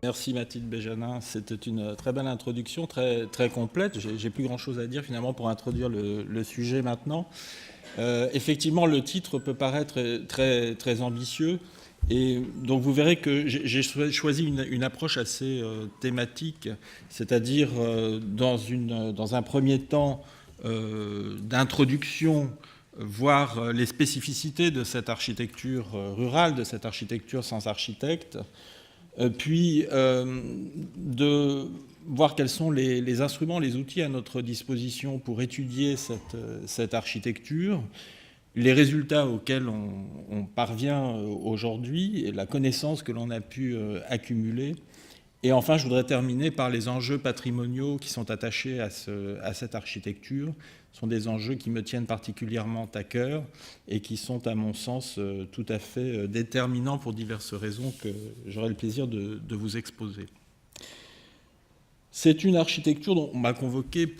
Merci Mathilde Béjanin, c'était une très belle introduction, très, très complète. J'ai plus grand-chose à dire finalement pour introduire le sujet maintenant. Effectivement, le titre peut paraître très, très ambitieux, et donc vous verrez que j'ai choisi une approche assez thématique, c'est-à-dire dans un premier temps d'introduction, voir les spécificités de cette architecture rurale, de cette architecture sans architecte, puis de voir quels sont les instruments, les outils à notre disposition pour étudier cette architecture, les résultats auxquels on parvient aujourd'hui et la connaissance que l'on a pu accumuler. Et enfin, je voudrais terminer par les enjeux patrimoniaux qui sont attachés à cette architecture. Ce sont des enjeux qui me tiennent particulièrement à cœur et qui sont, à mon sens, tout à fait déterminants pour diverses raisons que j'aurai le plaisir de vous exposer. C'est une architecture dont on m'a convoqué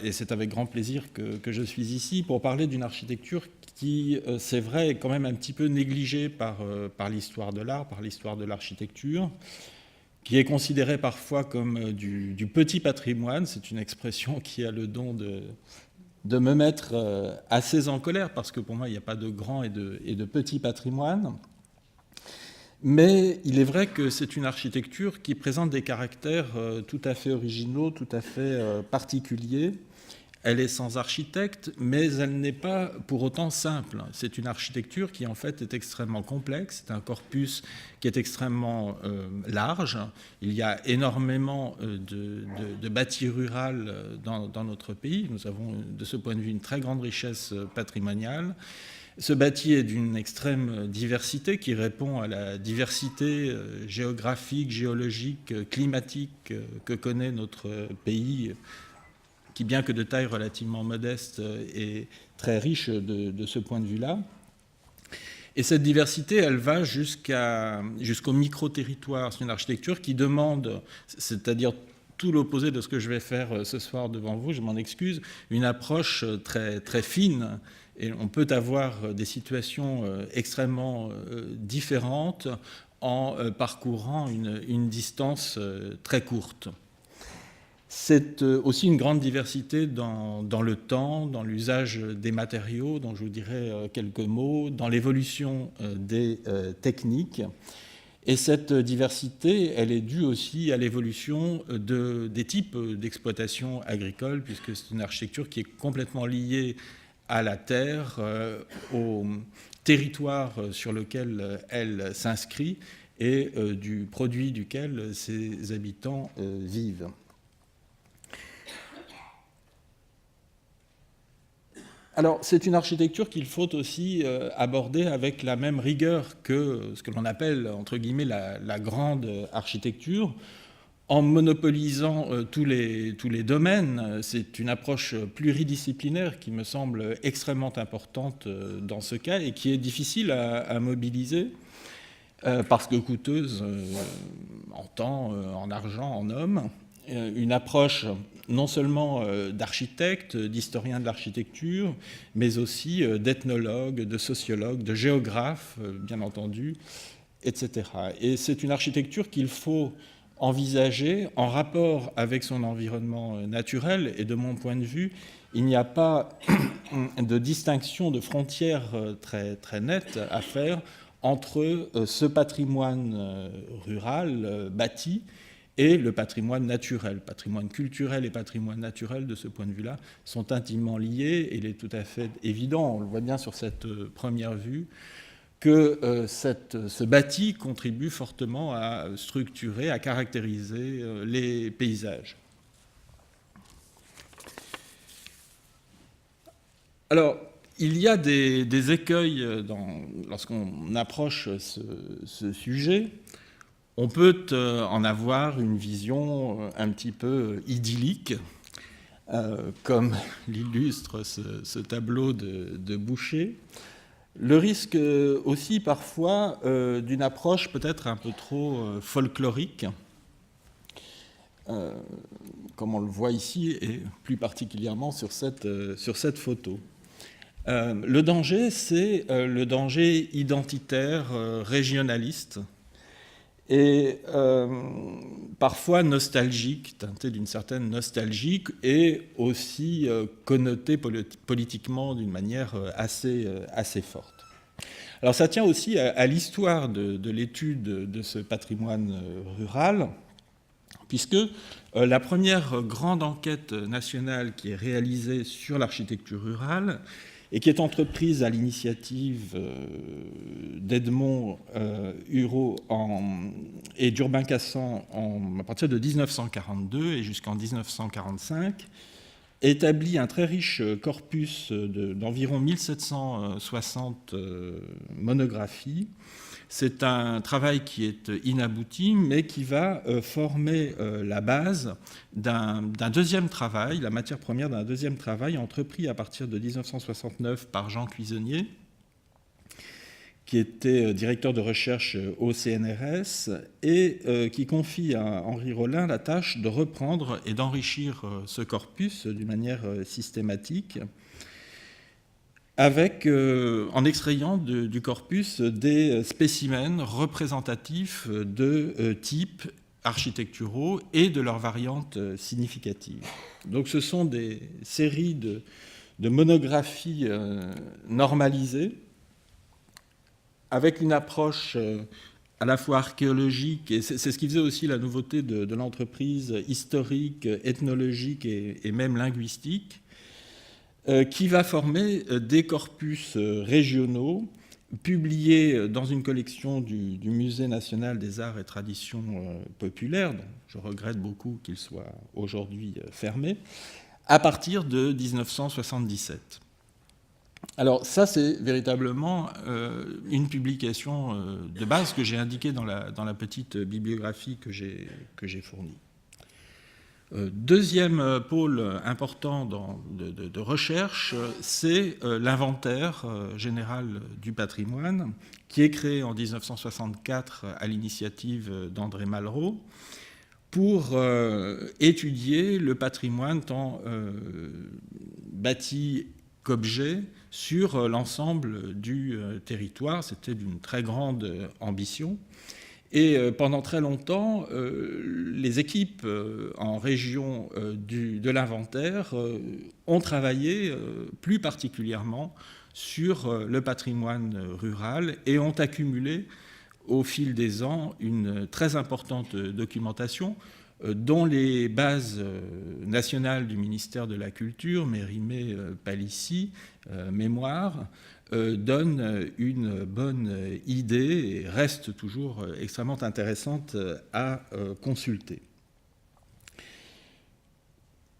et c'est avec grand plaisir que je suis ici, pour parler d'une architecture qui, c'est vrai, est quand même un petit peu négligée par l'histoire de l'art, par l'histoire de l'architecture, qui est considérée parfois comme du petit patrimoine. C'est une expression qui a le don de me mettre assez en colère, parce que pour moi, il n'y a pas de grand et de petit patrimoine. Mais il est vrai que c'est une architecture qui présente des caractères tout à fait originaux, tout à fait particuliers. Elle est sans architecte, mais elle n'est pas pour autant simple. C'est une architecture qui, en fait, est extrêmement complexe. C'est un corpus qui est extrêmement large. Il y a énormément de bâti rural dans notre pays. Nous avons, de ce point de vue, une très grande richesse patrimoniale. Ce bâti est d'une extrême diversité qui répond à la diversité géographique, géologique, climatique que connaît notre pays, qui, bien que de taille relativement modeste, est très riche de ce point de vue-là. Et cette diversité, elle va jusqu'au micro-territoire. C'est une architecture qui demande, c'est-à-dire tout l'opposé de ce que je vais faire ce soir devant vous, je m'en excuse, une approche très, très fine. Et on peut avoir des situations extrêmement différentes en parcourant une distance très courte. C'est aussi une grande diversité dans le temps, dans l'usage des matériaux, dont je vous dirai quelques mots, dans l'évolution des techniques. Et cette diversité, elle est due aussi à l'évolution des types d'exploitation agricole, puisque c'est une architecture qui est complètement liée à la terre, au territoire sur lequel elle s'inscrit et du produit duquel ses habitants vivent. Alors, c'est une architecture qu'il faut aussi aborder avec la même rigueur que ce que l'on appelle, entre guillemets, la grande architecture, en monopolisant tous les domaines. C'est une approche pluridisciplinaire qui me semble extrêmement importante dans ce cas et qui est difficile à mobiliser parce que coûteuse en temps, en argent, en hommes. Une approche non seulement d'architectes, d'historiens de l'architecture, mais aussi d'ethnologues, de sociologues, de géographes, bien entendu, etc. Et c'est une architecture qu'il faut envisager en rapport avec son environnement naturel. Et de mon point de vue, il n'y a pas de distinction, de frontière très, très nette à faire entre ce patrimoine rural bâti et le patrimoine naturel. Patrimoine culturel et patrimoine naturel, de ce point de vue-là, sont intimement liés. Et il est tout à fait évident, on le voit bien sur cette première vue, que ce bâti contribue fortement à structurer, à caractériser les paysages. Alors, il y a des écueils lorsqu'on approche ce sujet. On peut en avoir une vision un petit peu idyllique, comme l'illustre ce tableau de Boucher. Le risque aussi parfois d'une approche peut-être un peu trop folklorique, comme on le voit ici et plus particulièrement sur cette photo. Le danger, c'est le danger identitaire régionaliste. et parfois nostalgique, teinté d'une certaine nostalgie, et aussi connoté politiquement d'une manière assez forte. Alors ça tient aussi à l'histoire de l'étude de ce patrimoine rural, puisque la première grande enquête nationale qui est réalisée sur l'architecture rurale et qui est entreprise à l'initiative d'Edmond Hureau et d'Urbain Cassan à partir de 1942 et jusqu'en 1945, établit un très riche corpus d'environ 1760 monographies. C'est un travail qui est inabouti, mais qui va former la base d'un deuxième travail, la matière première d'un deuxième travail entrepris à partir de 1969 par Jean Cuisonnier, qui était directeur de recherche au CNRS et qui confie à Henri Rollin la tâche de reprendre et d'enrichir ce corpus d'une manière systématique, en extrayant du corpus des spécimens représentatifs de types architecturaux et de leurs variantes significatives. Donc ce sont des séries de monographies normalisées avec une approche à la fois archéologique, et c'est ce qui faisait aussi la nouveauté de l'entreprise, historique, ethnologique et même linguistique, qui va former des corpus régionaux publiés dans une collection du Musée national des arts et traditions populaires, dont je regrette beaucoup qu'il soit aujourd'hui fermé, à partir de 1977. Alors ça, c'est véritablement une publication de base que j'ai indiquée dans la petite bibliographie que j'ai fournie. Deuxième pôle important de recherche, c'est l'inventaire général du patrimoine, qui est créé en 1964 à l'initiative d'André Malraux, pour étudier le patrimoine tant bâti qu'objet sur l'ensemble du territoire. C'était d'une très grande ambition. Et pendant très longtemps, les équipes en région de l'inventaire ont travaillé plus particulièrement sur le patrimoine rural et ont accumulé au fil des ans une très importante documentation dont les bases nationales du ministère de la Culture, Mérimée, Palissy, Mémoire, donnent une bonne idée et restent toujours extrêmement intéressantes à consulter.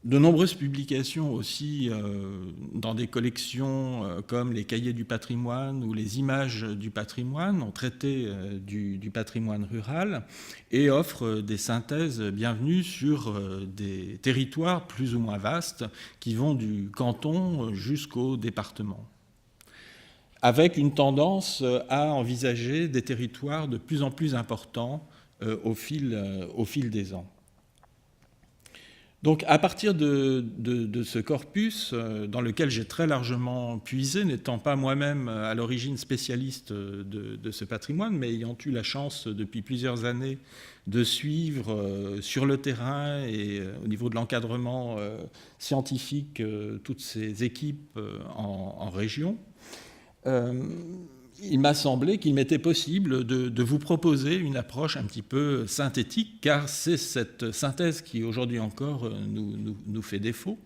De nombreuses publications aussi dans des collections comme les Cahiers du patrimoine ou les Images du patrimoine ont traité du patrimoine rural et offrent des synthèses bienvenues sur des territoires plus ou moins vastes qui vont du canton jusqu'au département, avec une tendance à envisager des territoires de plus en plus importants au fil des ans. Donc à partir de ce corpus, dans lequel j'ai très largement puisé, n'étant pas moi-même à l'origine spécialiste de ce patrimoine, mais ayant eu la chance depuis plusieurs années de suivre sur le terrain et au niveau de l'encadrement scientifique toutes ces équipes en région, il m'a semblé qu'il m'était possible de vous proposer une approche un petit peu synthétique, car c'est cette synthèse qui aujourd'hui encore nous fait défaut,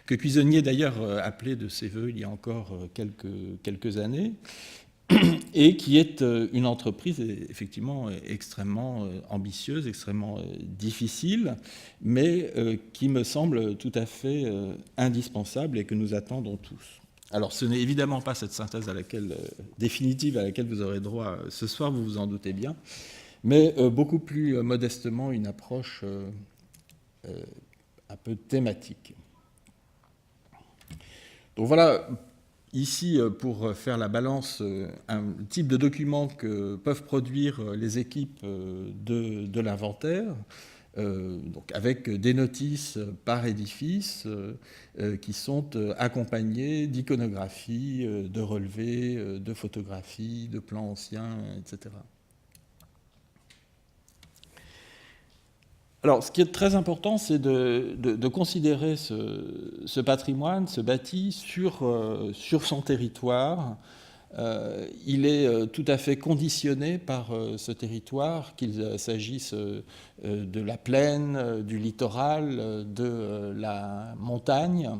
que Cuisonnier d'ailleurs appelait de ses voeux il y a encore quelques années, et qui est une entreprise effectivement extrêmement ambitieuse, extrêmement difficile, mais qui me semble tout à fait indispensable et que nous attendons tous. Alors, ce n'est évidemment pas cette synthèse définitive à laquelle vous aurez droit ce soir, vous vous en doutez bien, mais beaucoup plus modestement une approche un peu thématique. Donc voilà, ici, pour faire la balance, un type de document que peuvent produire les équipes de l'inventaire, donc avec des notices par édifice qui sont accompagnées d'iconographies, de relevés, de photographies, de plans anciens, etc. Alors, ce qui est très important, c'est de considérer ce patrimoine, ce bâti, sur son territoire. Il est tout à fait conditionné par ce territoire, qu'il s'agisse de la plaine, du littoral, de la montagne.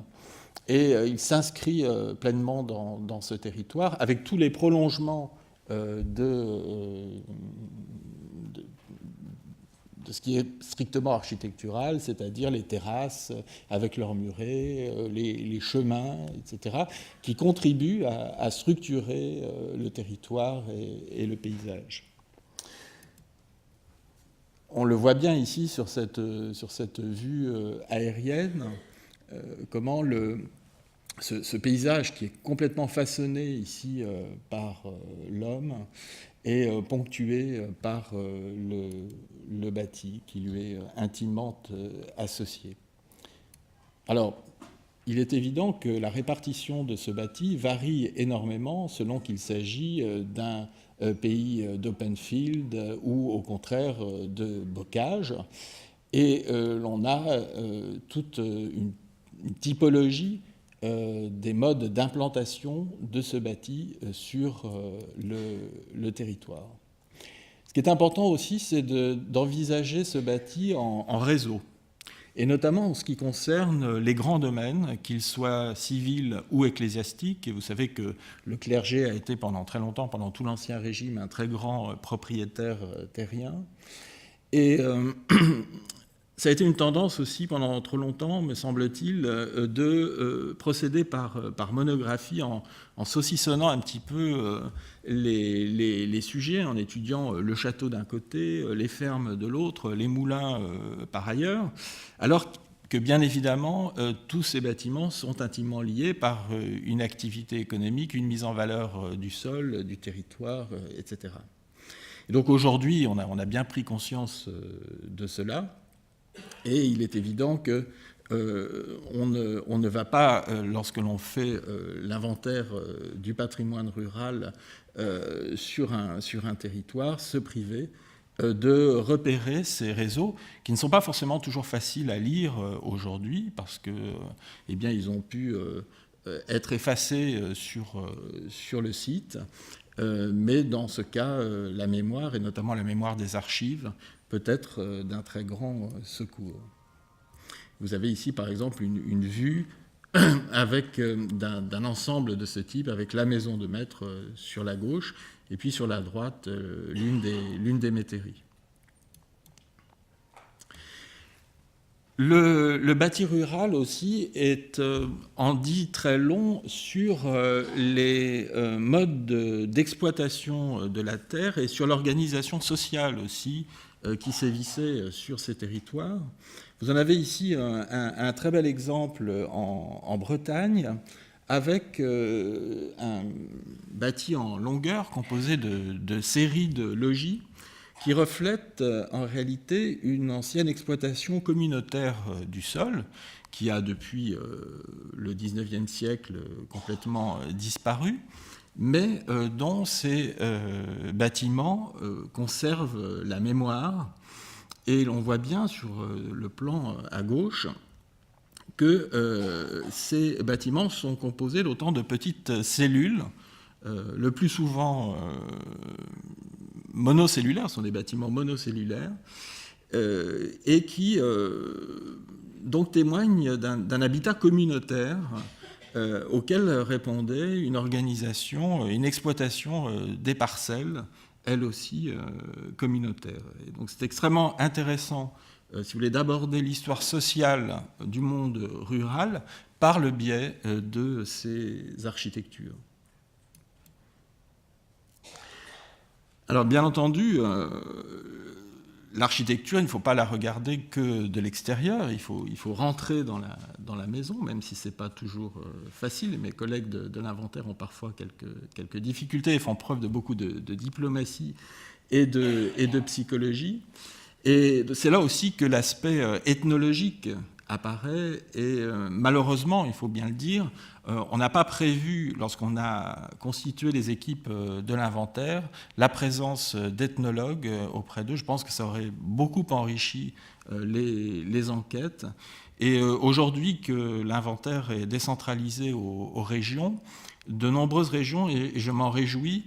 Et il s'inscrit pleinement dans ce territoire, avec tous les prolongements de ce qui est strictement architectural, c'est-à-dire les terrasses avec leurs murets, les chemins, etc., qui contribuent à structurer le territoire et le paysage. On le voit bien ici sur cette vue aérienne, comment ce paysage qui est complètement façonné ici par l'homme est ponctué par le bâti qui lui est intimement associé. Alors, il est évident que la répartition de ce bâti varie énormément selon qu'il s'agit d'un pays d'open field ou au contraire de bocage. Et l'on a toute une typologie des modes d'implantation de ce bâti sur le territoire. Ce qui est important aussi, c'est d'envisager ce bâti en réseau, et notamment en ce qui concerne les grands domaines, qu'ils soient civils ou ecclésiastiques. Et vous savez que le clergé a été pendant très longtemps, pendant tout l'Ancien Régime, un très grand propriétaire terrien. Et ça a été une tendance aussi pendant trop longtemps, me semble-t-il, de procéder par monographie en saucissonnant un petit peu les sujets, en étudiant le château d'un côté, les fermes de l'autre, les moulins par ailleurs, alors que bien évidemment, tous ces bâtiments sont intimement liés par une activité économique, une mise en valeur du sol, du territoire, etc. Et donc aujourd'hui, on a bien pris conscience de cela. Et il est évident que on ne va pas, lorsque l'on fait l'inventaire du patrimoine rural sur un territoire, se priver de repérer ces réseaux qui ne sont pas forcément toujours faciles à lire aujourd'hui parce que, eh bien, ils ont pu être effacés sur le site. Mais dans ce cas, la mémoire, et notamment la mémoire des archives, peut être d'un très grand secours. Vous avez ici, par exemple, une vue avec d'un ensemble de ce type, avec la maison de maître sur la gauche, et puis sur la droite, l'une des métairies. Le bâti rural aussi en dit très long sur les modes d'exploitation de la terre et sur l'organisation sociale aussi qui sévissait sur ces territoires. Vous en avez ici un très bel exemple en Bretagne avec un bâti en longueur composé de séries de logis qui reflète en réalité une ancienne exploitation communautaire du sol qui a depuis le XIXe siècle complètement disparu, mais dont ces bâtiments conservent la mémoire. Et l'on voit bien sur le plan à gauche que ces bâtiments sont composés d'autant de petites cellules, le plus souvent monocellulaires, sont des bâtiments monocellulaires, et qui donc témoignent d'un habitat communautaire auquel répondait une organisation, une exploitation des parcelles, elle aussi communautaire. Et donc c'est extrêmement intéressant, si vous voulez, d'aborder l'histoire sociale du monde rural par le biais de ces architectures. Alors bien entendu, l'architecture, il ne faut pas la regarder que de l'extérieur, il faut rentrer dans la maison, même si ce n'est pas toujours facile. Mes collègues de l'inventaire ont parfois quelques difficultés et font preuve de beaucoup de diplomatie et de psychologie. Et c'est là aussi que l'aspect ethnologique apparaît, et malheureusement, il faut bien le dire, on n'a pas prévu, lorsqu'on a constitué les équipes de l'inventaire, la présence d'ethnologues auprès d'eux. Je pense que ça aurait beaucoup enrichi les enquêtes. Et aujourd'hui que l'inventaire est décentralisé aux régions, de nombreuses régions, et je m'en réjouis,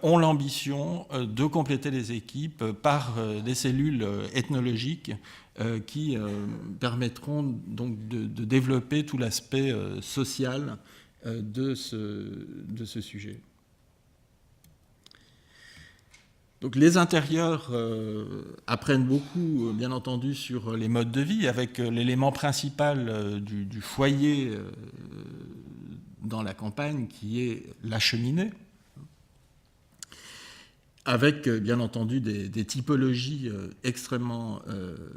ont l'ambition de compléter les équipes par des cellules ethnologiques qui permettront donc de développer tout l'aspect social de ce sujet. Donc les intérieurs apprennent beaucoup, bien entendu, sur les modes de vie, avec l'élément principal du foyer dans la campagne, qui est la cheminée, avec, bien entendu, des typologies extrêmement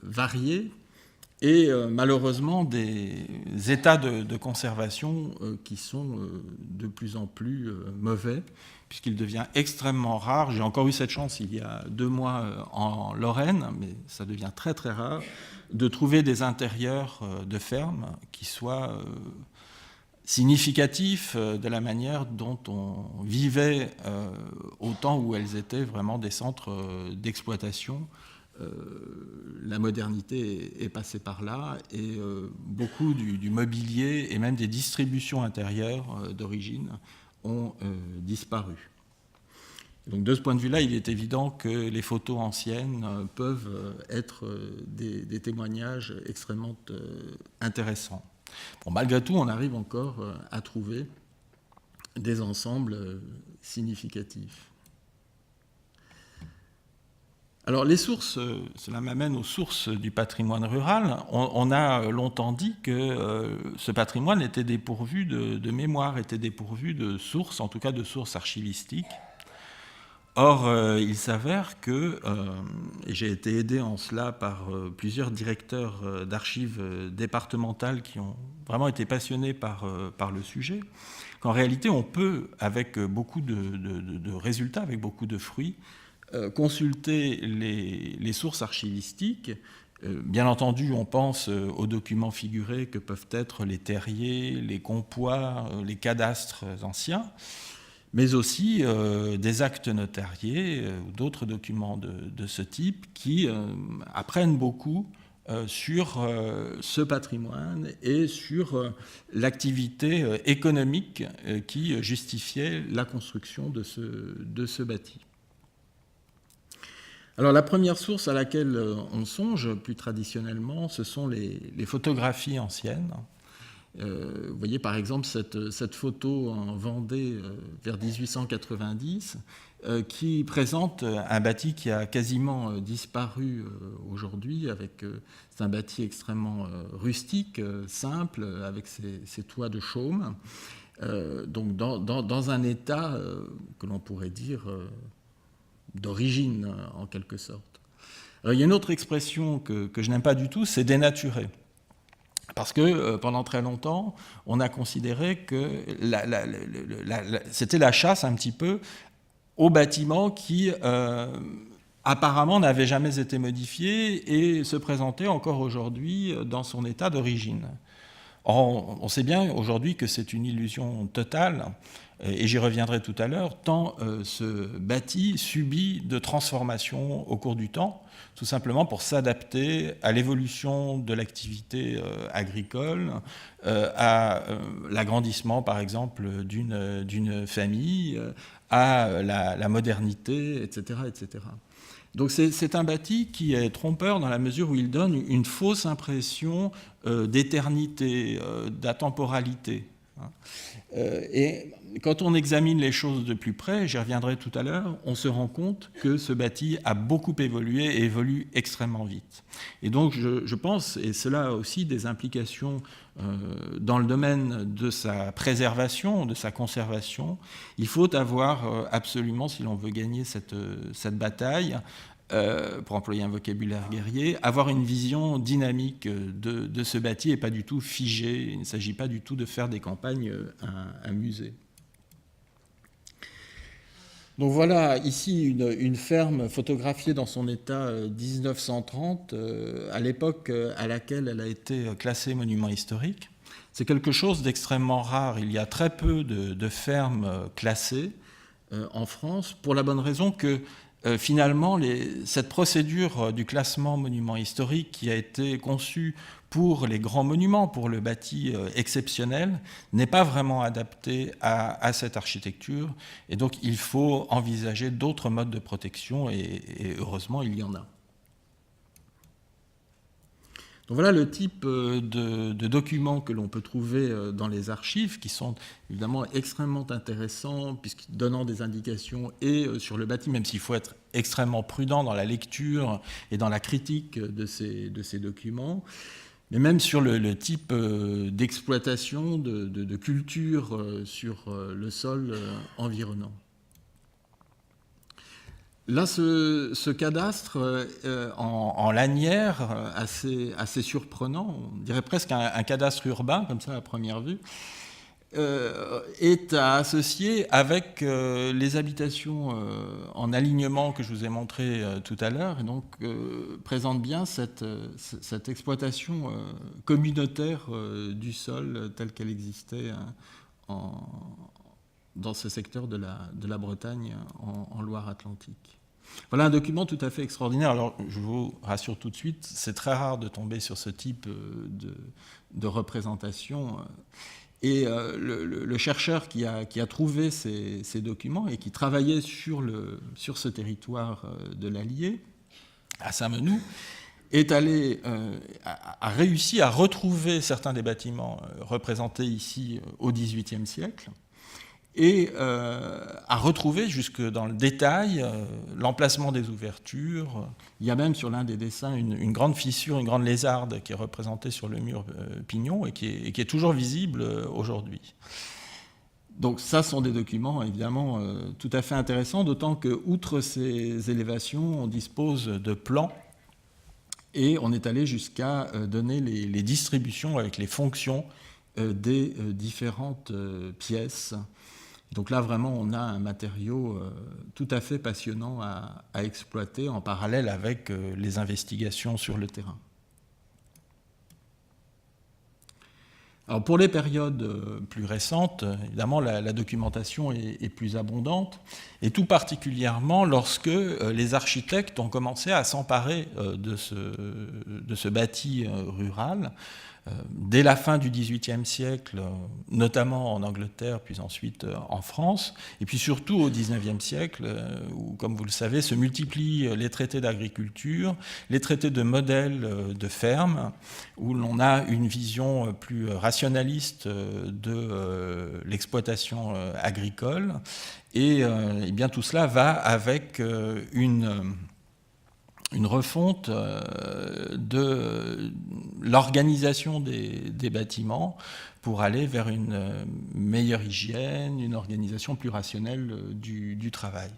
variées, et malheureusement des états de conservation qui sont de plus en plus mauvais, puisqu'il devient extrêmement rare. J'ai encore eu cette chance il y a 2 mois en Lorraine, mais ça devient très très rare, de trouver des intérieurs de fermes qui soient significatifs de la manière dont on vivait au temps où elles étaient vraiment des centres d'exploitation. La modernité est passée par là, et beaucoup du mobilier et même des distributions intérieures d'origine ont disparu. Donc de ce point de vue-là, il est évident que les photos anciennes peuvent être des témoignages extrêmement intéressants. Bon, malgré tout, on arrive encore à trouver des ensembles significatifs. Alors les sources, cela m'amène aux sources du patrimoine rural. On a longtemps dit que ce patrimoine était dépourvu de mémoire, était dépourvu de sources, en tout cas de sources archivistiques. Or, il s'avère que, et j'ai été aidé en cela par plusieurs directeurs d'archives départementales qui ont vraiment été passionnés par le sujet, qu'en réalité on peut, avec beaucoup de résultats, avec beaucoup de fruits, consulter les sources archivistiques. Bien entendu, on pense aux documents figurés que peuvent être les terriers, les compois, les cadastres anciens, mais aussi des actes notariés ou d'autres documents de ce type qui apprennent beaucoup sur ce patrimoine et sur l'activité économique qui justifiait la construction de ce bâti. Alors la première source à laquelle on songe plus traditionnellement, ce sont les photographies anciennes. Vous voyez par exemple cette photo en Vendée vers 1890 qui présente un bâti qui a quasiment disparu aujourd'hui. C'est un bâti extrêmement rustique, simple, avec ses toits de chaume, donc dans un état que l'on pourrait dire d'origine, en quelque sorte. Alors, il y a une autre expression que je n'aime pas du tout, c'est dénaturer. Parce que pendant très longtemps, on a considéré que c'était la chasse un petit peu aux bâtiments qui apparemment n'avaient jamais été modifiés et se présentaient encore aujourd'hui dans son état d'origine. Or, on sait bien aujourd'hui que c'est une illusion totale, et j'y reviendrai tout à l'heure, tant ce bâti subit de transformations au cours du temps, tout simplement pour s'adapter à l'évolution de l'activité agricole, à l'agrandissement, par exemple, d'une famille, à la modernité, etc., etc. Donc c'est un bâti qui est trompeur dans la mesure où il donne une fausse impression d'éternité, d'atemporalité. Et quand on examine les choses de plus près, j'y reviendrai tout à l'heure, on se rend compte que ce bâti a beaucoup évolué et évolue extrêmement vite. Et donc je pense, et cela a aussi des implications dans le domaine de sa préservation, de sa conservation, il faut avoir absolument, si l'on veut gagner cette bataille, pour employer un vocabulaire guerrier, avoir une vision dynamique de ce bâti et pas du tout figé. Il ne s'agit pas du tout de faire des campagnes un musée. Donc voilà ici une ferme photographiée dans son état 1930, à l'époque à laquelle elle a été classée monument historique. C'est quelque chose d'extrêmement rare. Il y a très peu de fermes classées en France, pour la bonne raison que finalement, cette procédure du classement monument historique qui a été conçue pour les grands monuments, pour le bâti exceptionnel, n'est pas vraiment adaptée à cette architecture. Et donc, il faut envisager d'autres modes de protection, et heureusement, il y en a. Donc voilà le type de documents que l'on peut trouver dans les archives, qui sont évidemment extrêmement intéressants, puisqu'ils donnent des indications et sur le bâti, même s'il faut être extrêmement prudent dans la lecture et dans la critique de ces documents, mais même sur le type d'exploitation, de culture sur le sol environnant. Là, ce cadastre en lanière, assez surprenant, on dirait presque un cadastre urbain, comme ça à première vue, est à associer avec les habitations en alignement que je vous ai montré tout à l'heure, et donc présente bien cette exploitation communautaire du sol telle qu'elle existait dans ce secteur de la Bretagne en Loire-Atlantique. Voilà un document tout à fait extraordinaire. Alors, je vous rassure tout de suite, c'est très rare de tomber sur ce type de représentation. Et le chercheur qui a trouvé ces documents et qui travaillait sur ce territoire de l'Allier, à Saint-Menou, a réussi à retrouver certains des bâtiments représentés ici au XVIIIe siècle, et à retrouver jusque dans le détail l'emplacement des ouvertures. Il y a même sur l'un des dessins une grande fissure, une grande lézarde qui est représentée sur le mur pignon et qui est toujours visible aujourd'hui. Donc ça sont des documents évidemment tout à fait intéressants, d'autant que, outre ces élévations, on dispose de plans et on est allé jusqu'à donner les distributions avec les fonctions des différentes pièces. Donc là, vraiment, on a un matériau tout à fait passionnant à exploiter en parallèle avec les investigations sur le terrain. Alors pour les périodes plus récentes, évidemment, la documentation est plus abondante, et tout particulièrement lorsque les architectes ont commencé à s'emparer de ce bâti rural. Dès la fin du XVIIIe siècle, notamment en Angleterre, puis ensuite en France, et puis surtout au XIXe siècle, où, comme vous le savez, se multiplient les traités d'agriculture, les traités de modèles de ferme, où l'on a une vision plus rationaliste de l'exploitation agricole, et bien tout cela va avec une refonte de l'organisation des bâtiments pour aller vers une meilleure hygiène, une organisation plus rationnelle du travail.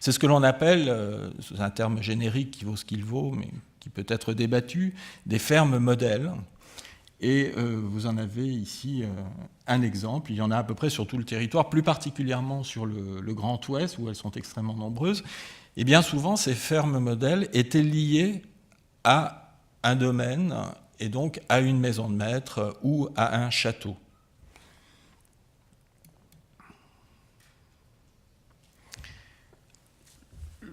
C'est ce que l'on appelle, c'est un terme générique qui vaut ce qu'il vaut, mais qui peut être débattu, des fermes modèles. Et vous en avez ici un exemple. Il y en a à peu près sur tout le territoire, plus particulièrement sur le Grand Ouest, où elles sont extrêmement nombreuses. Et bien souvent, ces fermes modèles étaient liées à un domaine, et donc à une maison de maître ou à un château.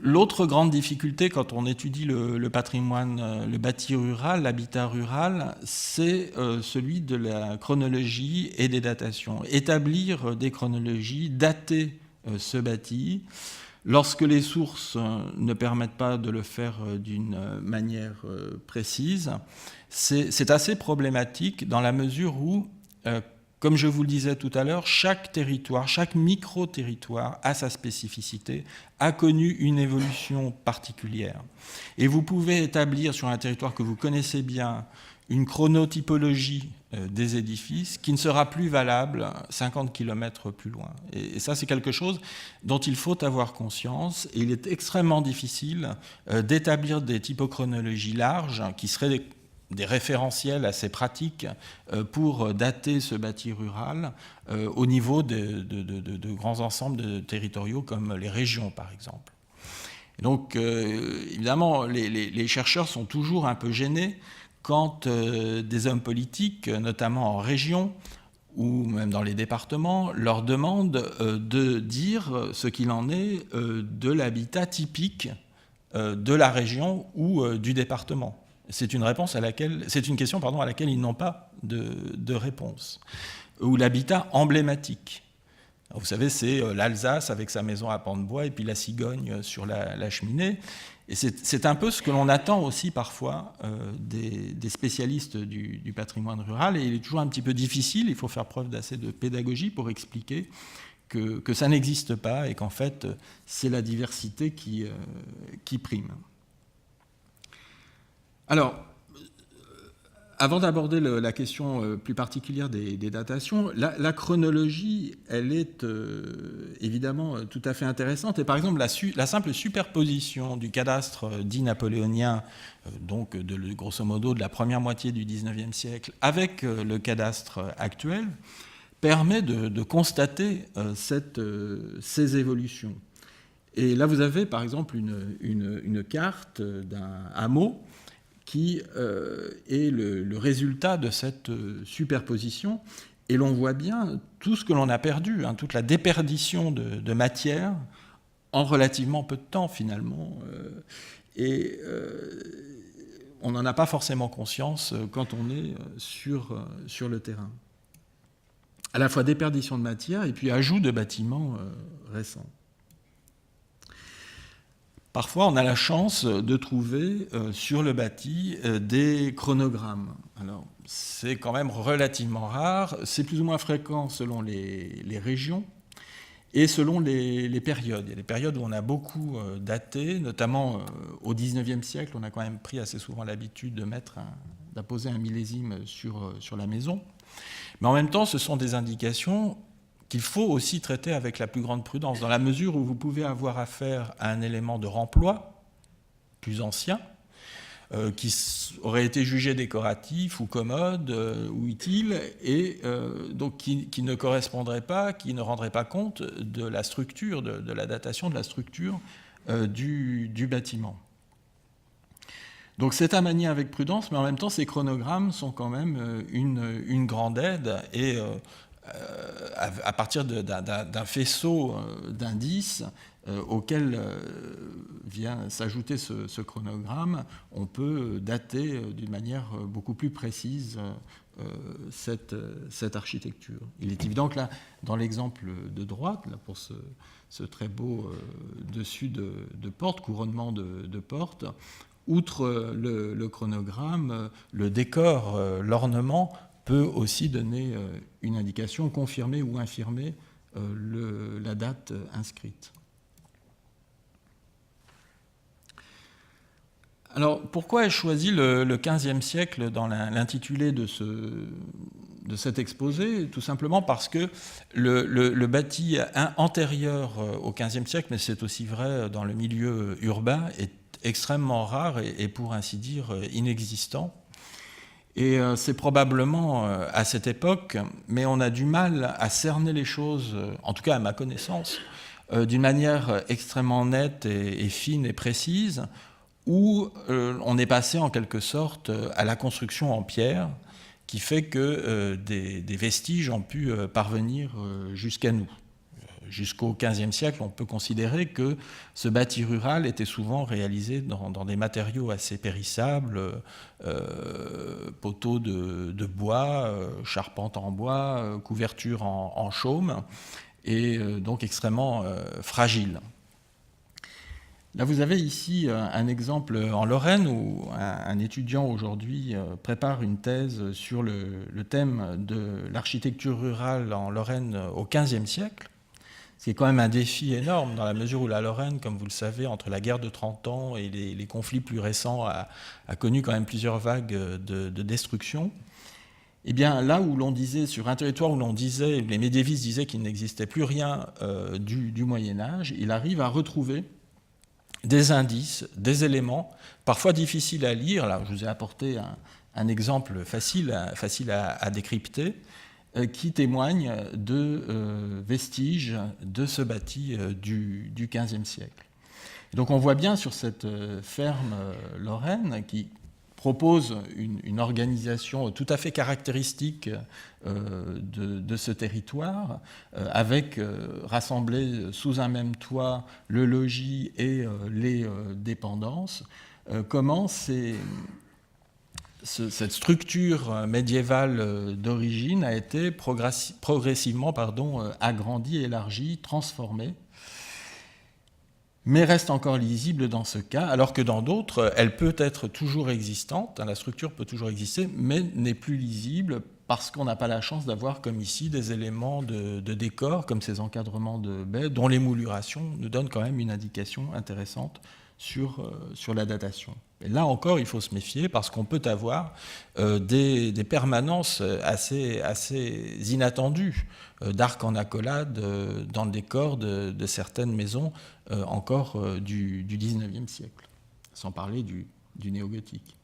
L'autre grande difficulté quand on étudie le patrimoine, le bâti rural, l'habitat rural, c'est celui de la chronologie et des datations. Établir des chronologies, dater ce bâti, lorsque les sources ne permettent pas de le faire d'une manière précise, c'est assez problématique dans la mesure où, comme je vous le disais tout à l'heure, chaque territoire, chaque micro-territoire a sa spécificité, a connu une évolution particulière. Et vous pouvez établir sur un territoire que vous connaissez bien une chronotypologie des édifices qui ne sera plus valable 50 km plus loin. Et ça, c'est quelque chose dont il faut avoir conscience. Et il est extrêmement difficile d'établir des typochronologies larges qui seraient des référentiels assez pratiques pour dater ce bâti rural au niveau de grands ensembles territoriaux comme les régions, par exemple. Et donc, évidemment, les chercheurs sont toujours un peu gênés quand des hommes politiques, notamment en région ou même dans les départements, leur demandent de dire ce qu'il en est de l'habitat typique de la région ou du département. C'est une question à laquelle ils n'ont pas de réponse. Ou l'habitat emblématique. Vous savez, c'est l'Alsace avec sa maison à pans de bois et puis la cigogne sur la cheminée. Et c'est un peu ce que l'on attend aussi parfois des spécialistes du patrimoine rural. Et il est toujours un petit peu difficile, il faut faire preuve d'assez de pédagogie pour expliquer que ça n'existe pas et qu'en fait, c'est la diversité qui prime. Alors, avant d'aborder la question plus particulière des datations, la chronologie, elle est évidemment tout à fait intéressante. Et par exemple, la simple superposition du cadastre dit napoléonien, donc grosso modo de la première moitié du XIXe siècle, avec le cadastre actuel, permet de constater ces évolutions. Et là, vous avez par exemple une carte d'un hameau qui est le résultat de cette superposition. Et l'on voit bien tout ce que l'on a perdu, toute la déperdition de matière en relativement peu de temps, finalement. Et on n'en a pas forcément conscience quand on est sur le terrain. À la fois déperdition de matière et puis ajout de bâtiments récents. Parfois, on a la chance de trouver sur le bâti des chronogrammes. Alors, c'est quand même relativement rare. C'est plus ou moins fréquent selon les régions et selon les périodes. Il y a des périodes où on a beaucoup daté, notamment au XIXe siècle. On a quand même pris assez souvent l'habitude d'apposer un millésime sur la maison. Mais en même temps, ce sont des indications qu'il faut aussi traiter avec la plus grande prudence, dans la mesure où vous pouvez avoir affaire à un élément de remploi plus ancien, qui aurait été jugé décoratif ou commode ou utile, et donc qui ne correspondrait pas, qui ne rendrait pas compte de la structure, de la datation de la structure du bâtiment. Donc c'est à manier avec prudence, mais en même temps, ces chronogrammes sont quand même une grande aide, et à partir d'un faisceau d'indices auquel vient s'ajouter ce chronogramme, on peut dater d'une manière beaucoup plus précise cette architecture. Il est évident que là, dans l'exemple de droite, là, pour ce très beau dessus de porte, couronnement de porte, outre le chronogramme, le décor, l'ornement peut aussi donner une indication, confirmer ou infirmer la date inscrite. Alors, pourquoi ai-je choisi le XVe siècle dans l'intitulé de cet exposé? Tout simplement parce que le bâti antérieur au XVe siècle, mais c'est aussi vrai dans le milieu urbain, est extrêmement rare et pour ainsi dire inexistant. Et c'est probablement à cette époque, mais on a du mal à cerner les choses, en tout cas à ma connaissance, d'une manière extrêmement nette et fine et précise, où on est passé en quelque sorte à la construction en pierre, qui fait que des vestiges ont pu parvenir jusqu'à nous. Jusqu'au XVe siècle, on peut considérer que ce bâti rural était souvent réalisé dans des matériaux assez périssables, poteaux de bois, charpente en bois, couverture en chaume, et donc extrêmement fragile. Là, vous avez ici un exemple en Lorraine où un étudiant aujourd'hui prépare une thèse sur le thème de l'architecture rurale en Lorraine au XVe siècle. C'est quand même un défi énorme dans la mesure où la Lorraine, comme vous le savez, entre la guerre de 30 ans et les conflits plus récents, a connu quand même plusieurs vagues de destruction. Eh bien, là où l'on disait, sur un territoire où l'on disait, les médiévistes disaient qu'il n'existait plus rien du Moyen-Âge, il arrive à retrouver des indices, des éléments, parfois difficiles à lire. Là, je vous ai apporté un exemple facile à décrypter, qui témoigne de vestiges de ce bâti du XVe siècle. Et donc on voit bien sur cette ferme lorraine, qui propose une organisation tout à fait caractéristique de ce territoire, avec rassemblés sous un même toit le logis et les dépendances. Comment cette structure médiévale d'origine a été progressivement agrandie, élargie, transformée, mais reste encore lisible dans ce cas, alors que dans d'autres, elle peut être toujours existante, la structure peut toujours exister, mais n'est plus lisible parce qu'on n'a pas la chance d'avoir, comme ici, des éléments de décor, comme ces encadrements de baies, dont les moulurations nous donnent quand même une indication intéressante sur la datation. Et là encore, il faut se méfier parce qu'on peut avoir des permanences assez inattendues d'arcs en accolade dans le décor de certaines maisons encore du XIXe siècle, sans parler du néogothique.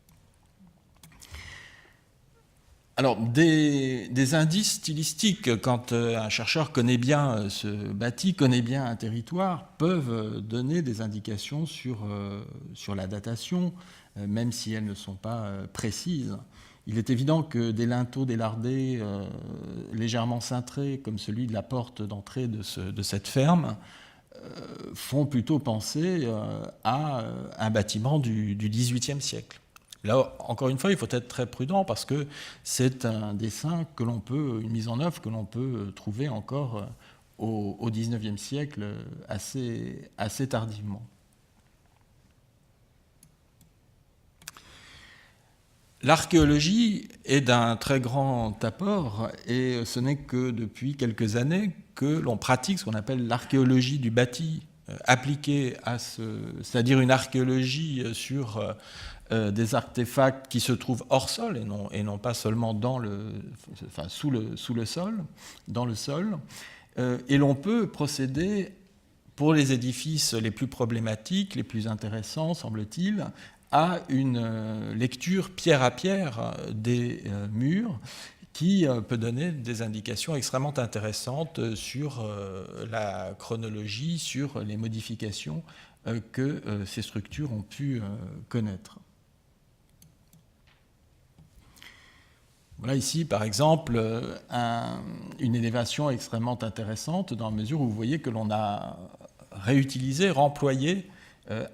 Alors, des indices stylistiques, quand un chercheur connaît bien ce bâti, connaît bien un territoire, peuvent donner des indications sur la datation, même si elles ne sont pas précises. Il est évident que des linteaux délardés légèrement cintrés, comme celui de la porte d'entrée de cette ferme, font plutôt penser à un bâtiment du XVIIIe siècle. Là, encore une fois, il faut être très prudent parce que c'est un dessin que l'on peut, une mise en œuvre que l'on peut trouver encore au XIXe siècle assez tardivement. L'archéologie est d'un très grand apport et ce n'est que depuis quelques années que l'on pratique ce qu'on appelle l'archéologie du bâti appliquée c'est-à-dire une archéologie sur des artefacts qui se trouvent hors sol et non pas seulement sous le sol, dans le sol. Et l'on peut procéder pour les édifices les plus problématiques, les plus intéressants, semble-t-il, à une lecture pierre à pierre des murs qui peut donner des indications extrêmement intéressantes sur la chronologie, sur les modifications que ces structures ont pu connaître. Voilà ici, par exemple, une élévation extrêmement intéressante dans la mesure où vous voyez que l'on a réutilisé, remployé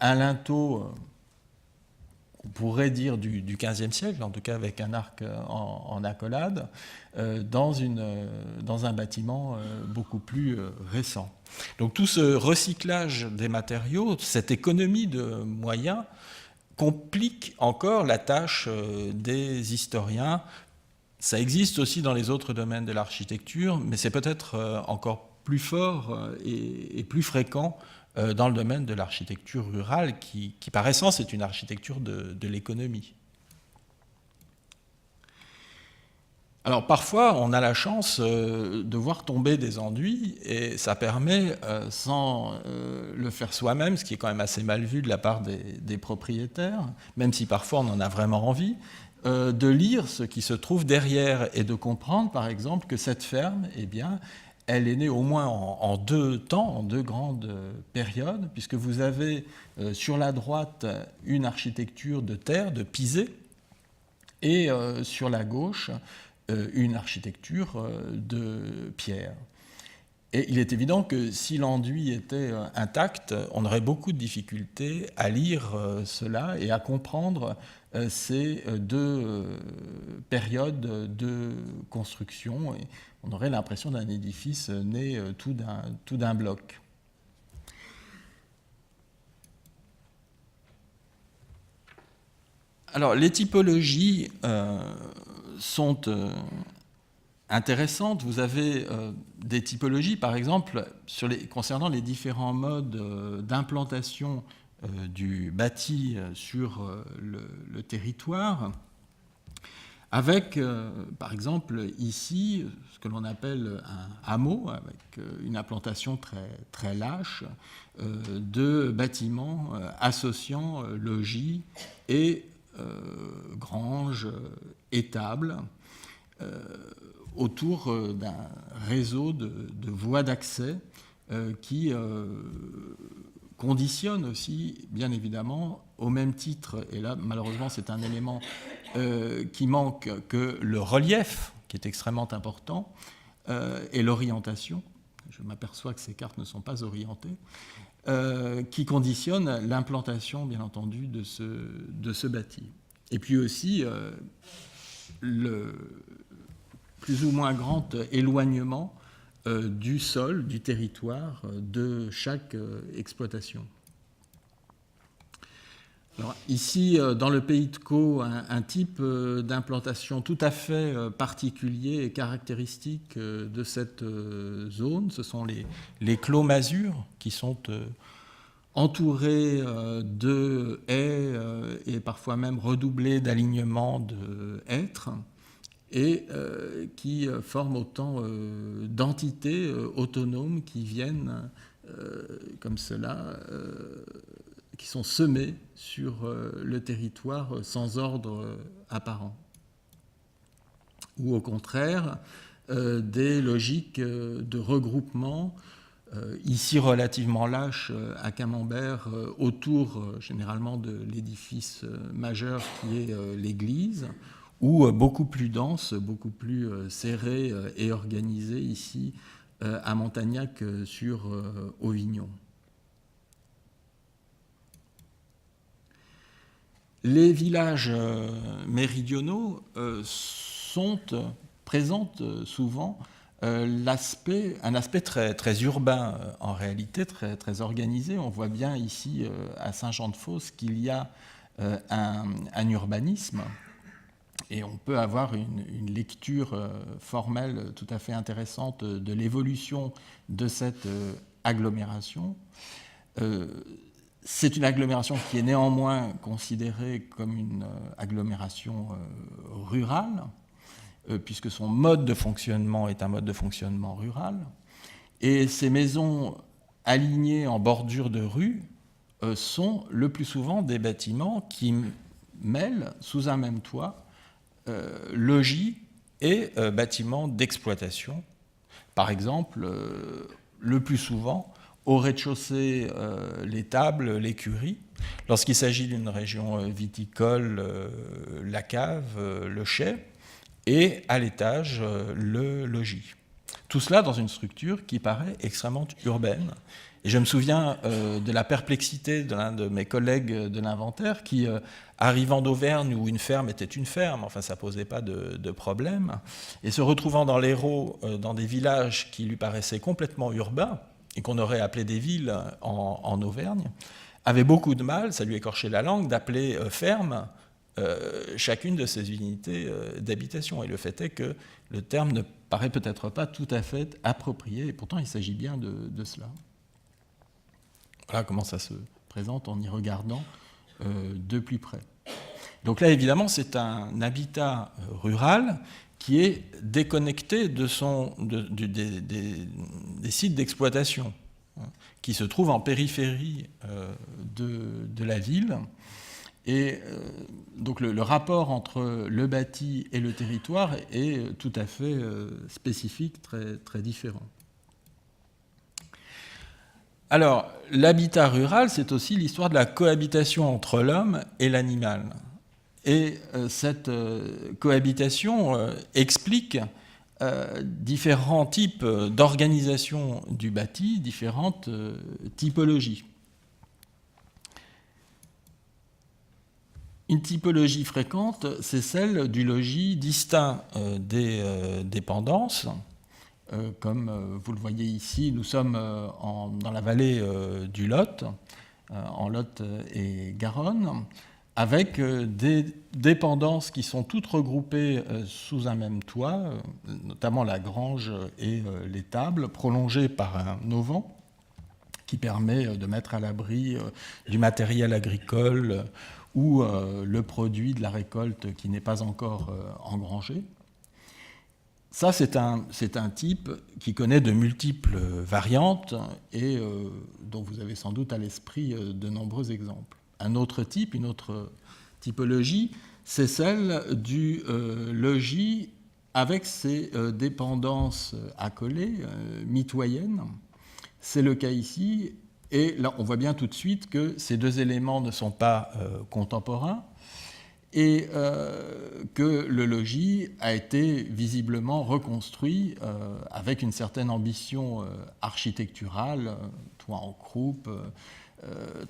un linteau, on pourrait dire du XVe siècle, en tout cas avec un arc en accolade, dans un bâtiment beaucoup plus récent. Donc tout ce recyclage des matériaux, cette économie de moyens, complique encore la tâche des historiens. Ça existe aussi dans les autres domaines de l'architecture, mais c'est peut-être encore plus fort et plus fréquent dans le domaine de l'architecture rurale, qui par essence est une architecture de l'économie. Alors parfois, on a la chance de voir tomber des enduits, et ça permet, sans le faire soi-même, ce qui est quand même assez mal vu de la part des propriétaires, même si parfois on en a vraiment envie, de lire ce qui se trouve derrière et de comprendre, par exemple, que cette ferme, eh bien, elle est née au moins en deux temps, en deux grandes périodes, puisque vous avez sur la droite une architecture de terre, de pisé, et sur la gauche une architecture de pierre. Et il est évident que si l'enduit était intact, on aurait beaucoup de difficultés à lire cela et à comprendre ces deux périodes de construction. Et on aurait l'impression d'un édifice né tout d'un bloc. Alors, les typologies sont intéressantes. Vous avez des typologies, par exemple, concernant les différents modes d'implantation du bâti sur le territoire, avec, par exemple, ici, ce que l'on appelle un hameau, avec une implantation très, très lâche de bâtiments associant logis et granges, étables, autour d'un réseau de voies d'accès qui conditionne aussi, bien évidemment, au même titre, et là malheureusement c'est un élément qui manque, que le relief, qui est extrêmement important, et l'orientation. Je m'aperçois que ces cartes ne sont pas orientées, qui conditionnent l'implantation, bien entendu, de ce bâti. Et puis aussi le plus ou moins grand éloignement du sol, du territoire, de chaque exploitation. Alors, ici, dans le pays de Caux, un type d'implantation tout à fait particulier et caractéristique de cette zone, ce sont les clos masures qui sont entourés de haies et parfois même redoublés d'alignements de hêtres, et qui forment autant d'entités autonomes qui viennent comme cela, qui sont semées sur le territoire sans ordre apparent. Ou au contraire, des logiques de regroupement, ici relativement lâches à Camembert, autour généralement de l'édifice majeur qui est l'église, ou beaucoup plus dense, beaucoup plus serré et organisé ici à Montagnac sur Auvignon. Les villages méridionaux présentent souvent un aspect très, très urbain en réalité, très, très organisé. On voit bien ici à Saint-Jean-de-Fosse qu'il y a un urbanisme. Et on peut avoir une lecture formelle tout à fait intéressante de l'évolution de cette agglomération. C'est une agglomération qui est néanmoins considérée comme une agglomération rurale, puisque son mode de fonctionnement est un mode de fonctionnement rural. Et ces maisons alignées en bordure de rue sont le plus souvent des bâtiments qui mêlent sous un même toit logis et bâtiments d'exploitation. Par exemple, le plus souvent, au rez-de-chaussée, l'étable, l'écurie. Lorsqu'il s'agit d'une région viticole, la cave, le chai. Et à l'étage, le logis. Tout cela dans une structure qui paraît extrêmement urbaine. Et je me souviens de la perplexité de l'un de mes collègues de l'inventaire qui, arrivant d'Auvergne où une ferme était une ferme, enfin ça ne posait pas de problème, et se retrouvant dans l'Hérault, dans des villages qui lui paraissaient complètement urbains, et qu'on aurait appelé des villes en Auvergne, avait beaucoup de mal, ça lui écorchait la langue, d'appeler ferme chacune de ces unités d'habitation. Et le fait est que le terme ne paraît peut-être pas tout à fait approprié, et pourtant il s'agit bien de cela. Voilà comment ça se présente en y regardant de plus près. Donc là, évidemment, c'est un habitat rural qui est déconnecté des sites d'exploitation, qui se trouvent en périphérie de la ville. Et donc le rapport entre le bâti et le territoire est tout à fait spécifique, très, très différent. Alors, l'habitat rural, c'est aussi l'histoire de la cohabitation entre l'homme et l'animal. Et cette cohabitation explique différents types d'organisation du bâti, différentes typologies. Une typologie fréquente, c'est celle du logis distinct des dépendances. Comme vous le voyez ici, nous sommes dans la vallée du Lot, en Lot et Garonne, avec des dépendances qui sont toutes regroupées sous un même toit, notamment la grange et l'étable, prolongées par un auvent qui permet de mettre à l'abri du matériel agricole ou le produit de la récolte qui n'est pas encore engrangé. Ça, c'est un type qui connaît de multiples variantes et dont vous avez sans doute à l'esprit de nombreux exemples. Un autre type, une autre typologie, c'est celle du logis avec ses dépendances accolées, mitoyennes. C'est le cas ici, Et là, on voit bien tout de suite que ces deux éléments ne sont pas contemporains et que le logis a été visiblement reconstruit avec une certaine ambition architecturale, toit en croupe,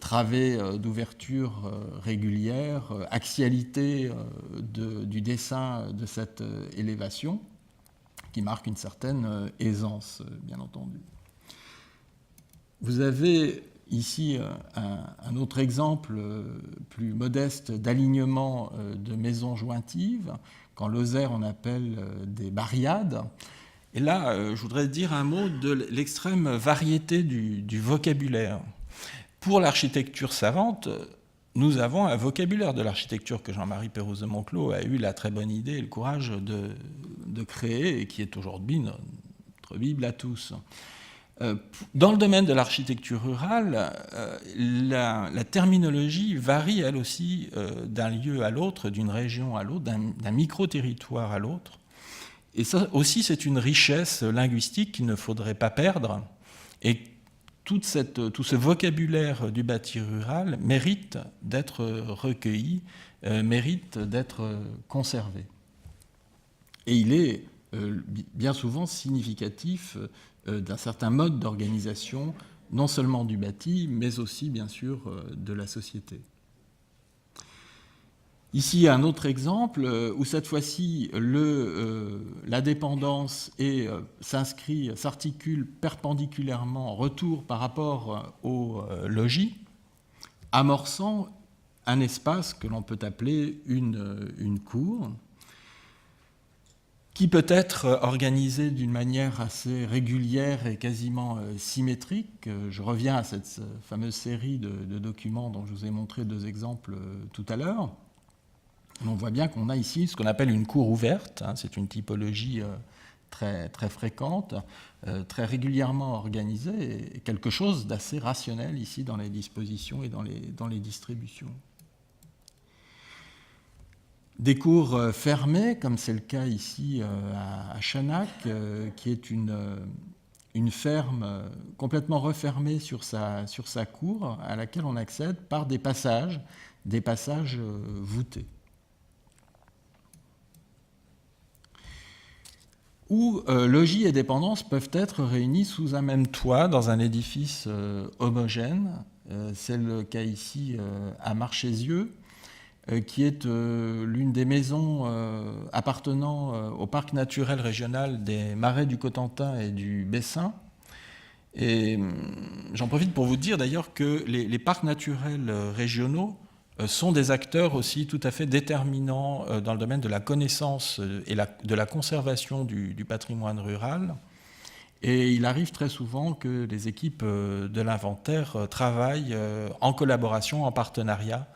travées d'ouverture régulière, axialité du dessin de cette élévation, qui marque une certaine aisance, bien entendu. Vous avez ici un autre exemple plus modeste d'alignement de maisons jointives, qu'en Lozère on appelle des barriades. Et là, je voudrais dire un mot de l'extrême variété du vocabulaire. Pour l'architecture savante, nous avons un vocabulaire de l'architecture que Jean-Marie Pérouse de Monclos a eu la très bonne idée et le courage de créer et qui est aujourd'hui notre Bible à tous. Dans le domaine de l'architecture rurale, la terminologie varie elle aussi d'un lieu à l'autre, d'une région à l'autre, d'un micro-territoire à l'autre. Et ça aussi, c'est une richesse linguistique qu'il ne faudrait pas perdre. Et tout ce vocabulaire du bâti rural mérite d'être recueilli, mérite d'être conservé. Et il est bien souvent significatif d'un certain mode d'organisation, non seulement du bâti, mais aussi, bien sûr, de la société. Ici, un autre exemple où cette fois-ci, la dépendance s'articule perpendiculairement, retour par rapport au logis, amorçant un espace que l'on peut appeler une cour, qui peut être organisée d'une manière assez régulière et quasiment symétrique. Je reviens à cette fameuse série de documents dont je vous ai montré deux exemples tout à l'heure. On voit bien qu'on a ici ce qu'on appelle une cour ouverte. C'est une typologie très, très fréquente, très régulièrement organisée, et quelque chose d'assez rationnel ici dans les dispositions et dans les distributions. Des cours fermées, comme c'est le cas ici à Chanac, qui est une ferme complètement refermée sur sa cour, à laquelle on accède par des passages voûtés. Où logis et dépendance peuvent être réunis sous un même toit dans un édifice homogène. C'est le cas ici à Marchésieux, qui est l'une des maisons appartenant au parc naturel régional des Marais du Cotentin et du Bessin. Et j'en profite pour vous dire d'ailleurs que les parcs naturels régionaux sont des acteurs aussi tout à fait déterminants dans le domaine de la connaissance et de la conservation du patrimoine rural. Et il arrive très souvent que les équipes de l'inventaire travaillent en collaboration, en partenariat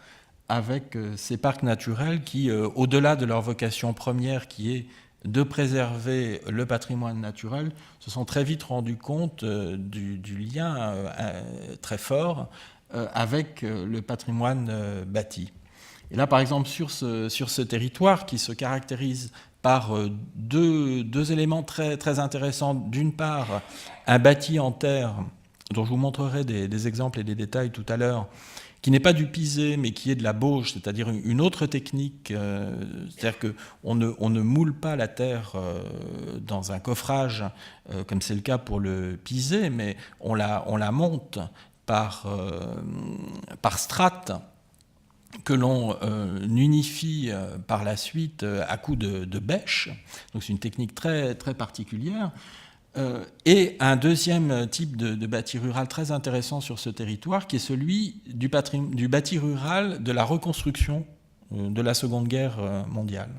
avec ces parcs naturels qui, au-delà de leur vocation première qui est de préserver le patrimoine naturel, se sont très vite rendus compte du lien très fort avec le patrimoine bâti. Et là, par exemple, sur ce territoire qui se caractérise par deux éléments très, très intéressants. D'une part, un bâti en terre, dont je vous montrerai des exemples et des détails tout à l'heure, qui n'est pas du pisé, mais qui est de la bauge, c'est-à-dire une autre technique, c'est-à-dire qu'on ne moule pas la terre dans un coffrage, comme c'est le cas pour le pisé, mais on la monte par strates que l'on unifie par la suite à coups de bêche. Donc c'est une technique très, très particulière. Et un deuxième type de bâti rural très intéressant sur ce territoire, qui est celui du bâti rural de la reconstruction de la Seconde Guerre mondiale.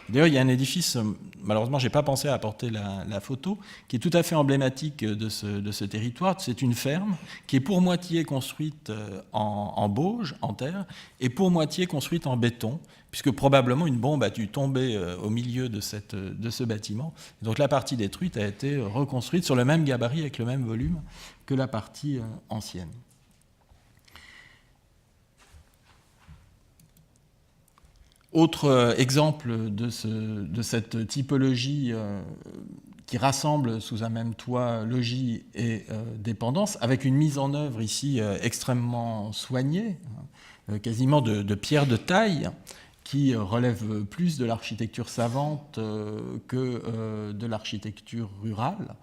D'ailleurs, il y a un édifice, malheureusement, je n'ai pas pensé à apporter la photo, qui est tout à fait emblématique de ce territoire. C'est une ferme qui est pour moitié construite en bauge, en terre, et pour moitié construite en béton, puisque probablement une bombe a dû tomber au milieu de ce bâtiment. Donc la partie détruite a été reconstruite sur le même gabarit, avec le même volume que la partie ancienne. Autre exemple de cette typologie qui rassemble sous un même toit logis et dépendance, avec une mise en œuvre ici extrêmement soignée, quasiment de pierre de taille, qui relève plus de l'architecture savante que de l'architecture rurale,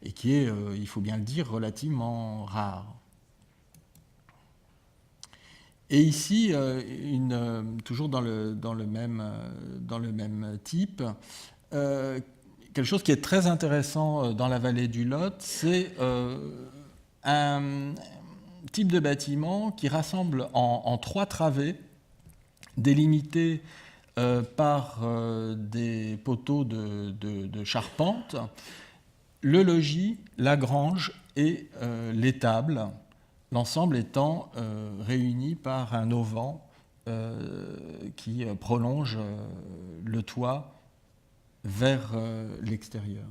et qui est, il faut bien le dire, relativement rare. Et ici, toujours dans le même type, quelque chose qui est très intéressant dans la vallée du Lot, c'est un type de bâtiment qui rassemble en 3 travées, délimités par des poteaux de charpente, le logis, la grange et l'étable, l'ensemble étant réuni par un auvent qui prolonge le toit vers l'extérieur.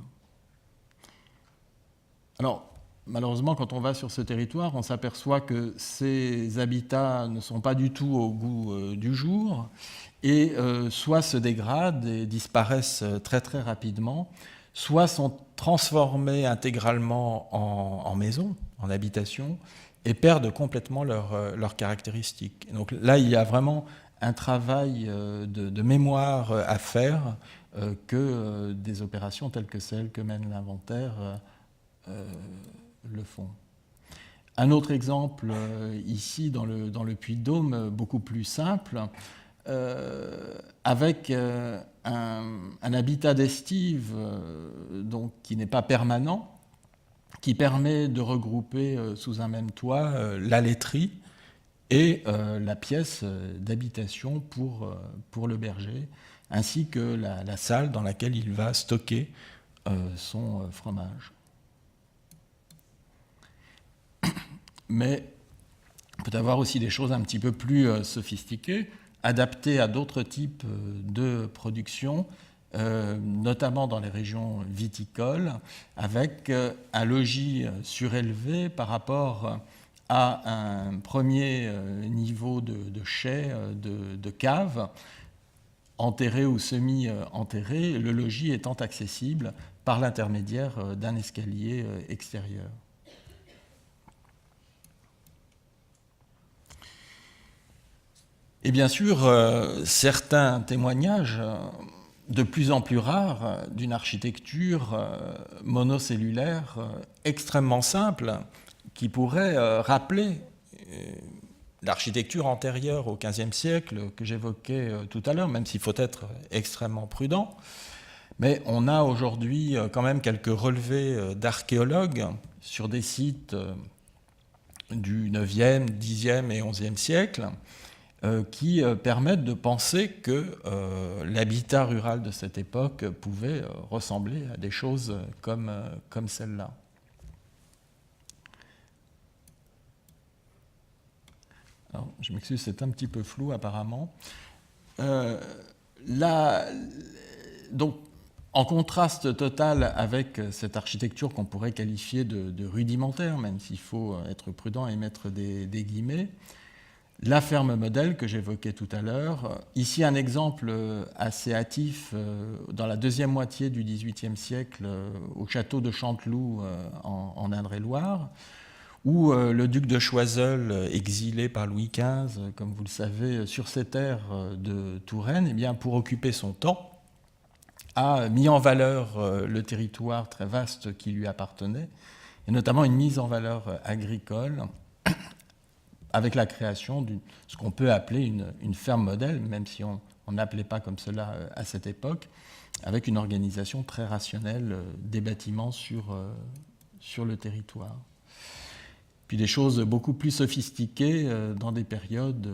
Alors, malheureusement, quand on va sur ce territoire, on s'aperçoit que ces habitats ne sont pas du tout au goût du jour et soit se dégradent et disparaissent très très rapidement, soit sont transformés intégralement en maisons, en habitations, et perdent complètement leurs caractéristiques. Donc là, il y a vraiment un travail de mémoire à faire que des opérations telles que celles que mène l'inventaire le font. Un autre exemple ici dans le Puy-de-Dôme, beaucoup plus simple, avec un habitat d'estive donc qui n'est pas permanent, qui permet de regrouper sous un même toit la laiterie et la pièce d'habitation pour le berger, ainsi que la salle dans laquelle il va stocker son fromage. Mais il peut y avoir aussi des choses un petit peu plus sophistiquées, adaptées à d'autres types de production, notamment dans les régions viticoles, avec un logis surélevé par rapport à un premier niveau de chai, de cave, enterré ou semi-enterré, le logis étant accessible par l'intermédiaire d'un escalier extérieur. Et bien sûr, certains témoignages de plus en plus rares d'une architecture monocellulaire extrêmement simple qui pourrait rappeler l'architecture antérieure au XVe siècle que j'évoquais tout à l'heure, même s'il faut être extrêmement prudent. Mais on a aujourd'hui quand même quelques relevés d'archéologues sur des sites du IXe, Xe et XIe siècle qui permettent de penser que l'habitat rural de cette époque pouvait ressembler à des choses comme celle-là. Alors, je m'excuse, c'est un petit peu flou apparemment. Donc, en contraste total avec cette architecture qu'on pourrait qualifier de rudimentaire, même s'il faut être prudent et mettre des guillemets, la ferme modèle que j'évoquais tout à l'heure, ici un exemple assez hâtif dans la deuxième moitié du XVIIIe siècle au château de Chanteloup en Indre-et-Loire, où le duc de Choiseul, exilé par Louis XV, comme vous le savez, sur ces terres de Touraine, eh bien, pour occuper son temps, a mis en valeur le territoire très vaste qui lui appartenait, et notamment une mise en valeur agricole, avec la création de ce qu'on peut appeler une ferme modèle, même si on n'appelait pas comme cela à cette époque, avec une organisation très rationnelle des bâtiments sur le territoire. Puis des choses beaucoup plus sophistiquées dans des périodes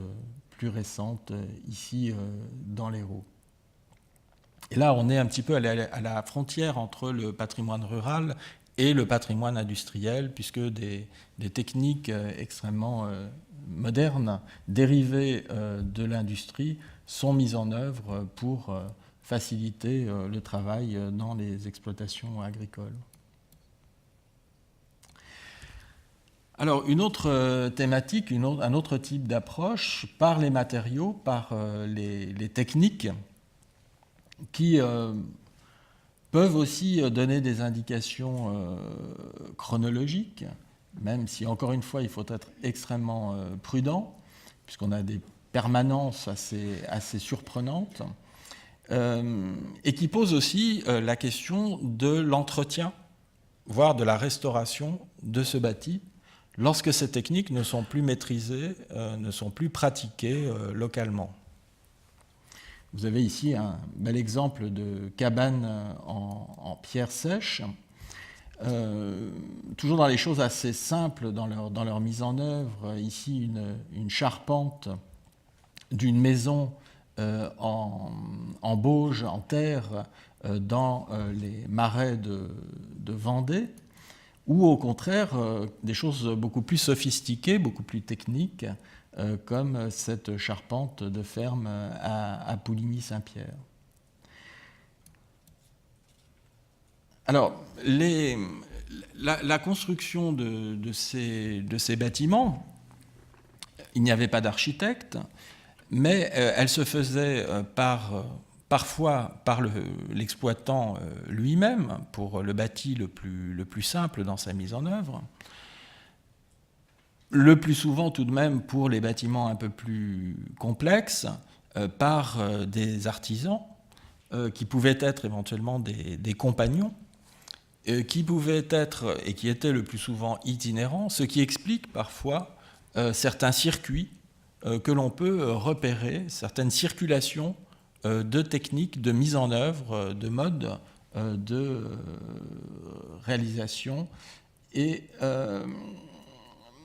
plus récentes, ici dans l'Hérault. Et là, on est un petit peu à la frontière entre le patrimoine rural et le patrimoine industriel, puisque des techniques extrêmement modernes, dérivées de l'industrie, sont mises en œuvre pour faciliter le travail dans les exploitations agricoles. Alors, une autre thématique, un autre type d'approche, par les matériaux, par les techniques, qui peuvent aussi donner des indications chronologiques, même si, encore une fois, il faut être extrêmement prudent, puisqu'on a des permanences assez surprenantes, et qui posent aussi la question de l'entretien, voire de la restauration de ce bâti, lorsque ces techniques ne sont plus maîtrisées, ne sont plus pratiquées localement. Vous avez ici un bel exemple de cabane en pierre sèche, toujours dans les choses assez simples dans leur mise en œuvre. Ici, une charpente d'une maison en bauge, en terre, dans les marais de Vendée, ou au contraire des choses beaucoup plus sophistiquées, beaucoup plus techniques, comme cette charpente de ferme à Pouligny-Saint-Pierre. Alors, la construction de ces bâtiments, il n'y avait pas d'architecte, mais elle se faisait parfois par l'exploitant lui-même, pour le bâti le plus simple dans sa mise en œuvre. Le plus souvent, tout de même, pour les bâtiments un peu plus complexes, par des artisans qui pouvaient être éventuellement des compagnons, qui pouvaient être, et qui étaient le plus souvent itinérants, ce qui explique parfois certains circuits que l'on peut repérer, certaines circulations de techniques de mise en œuvre, de modes de réalisation. Et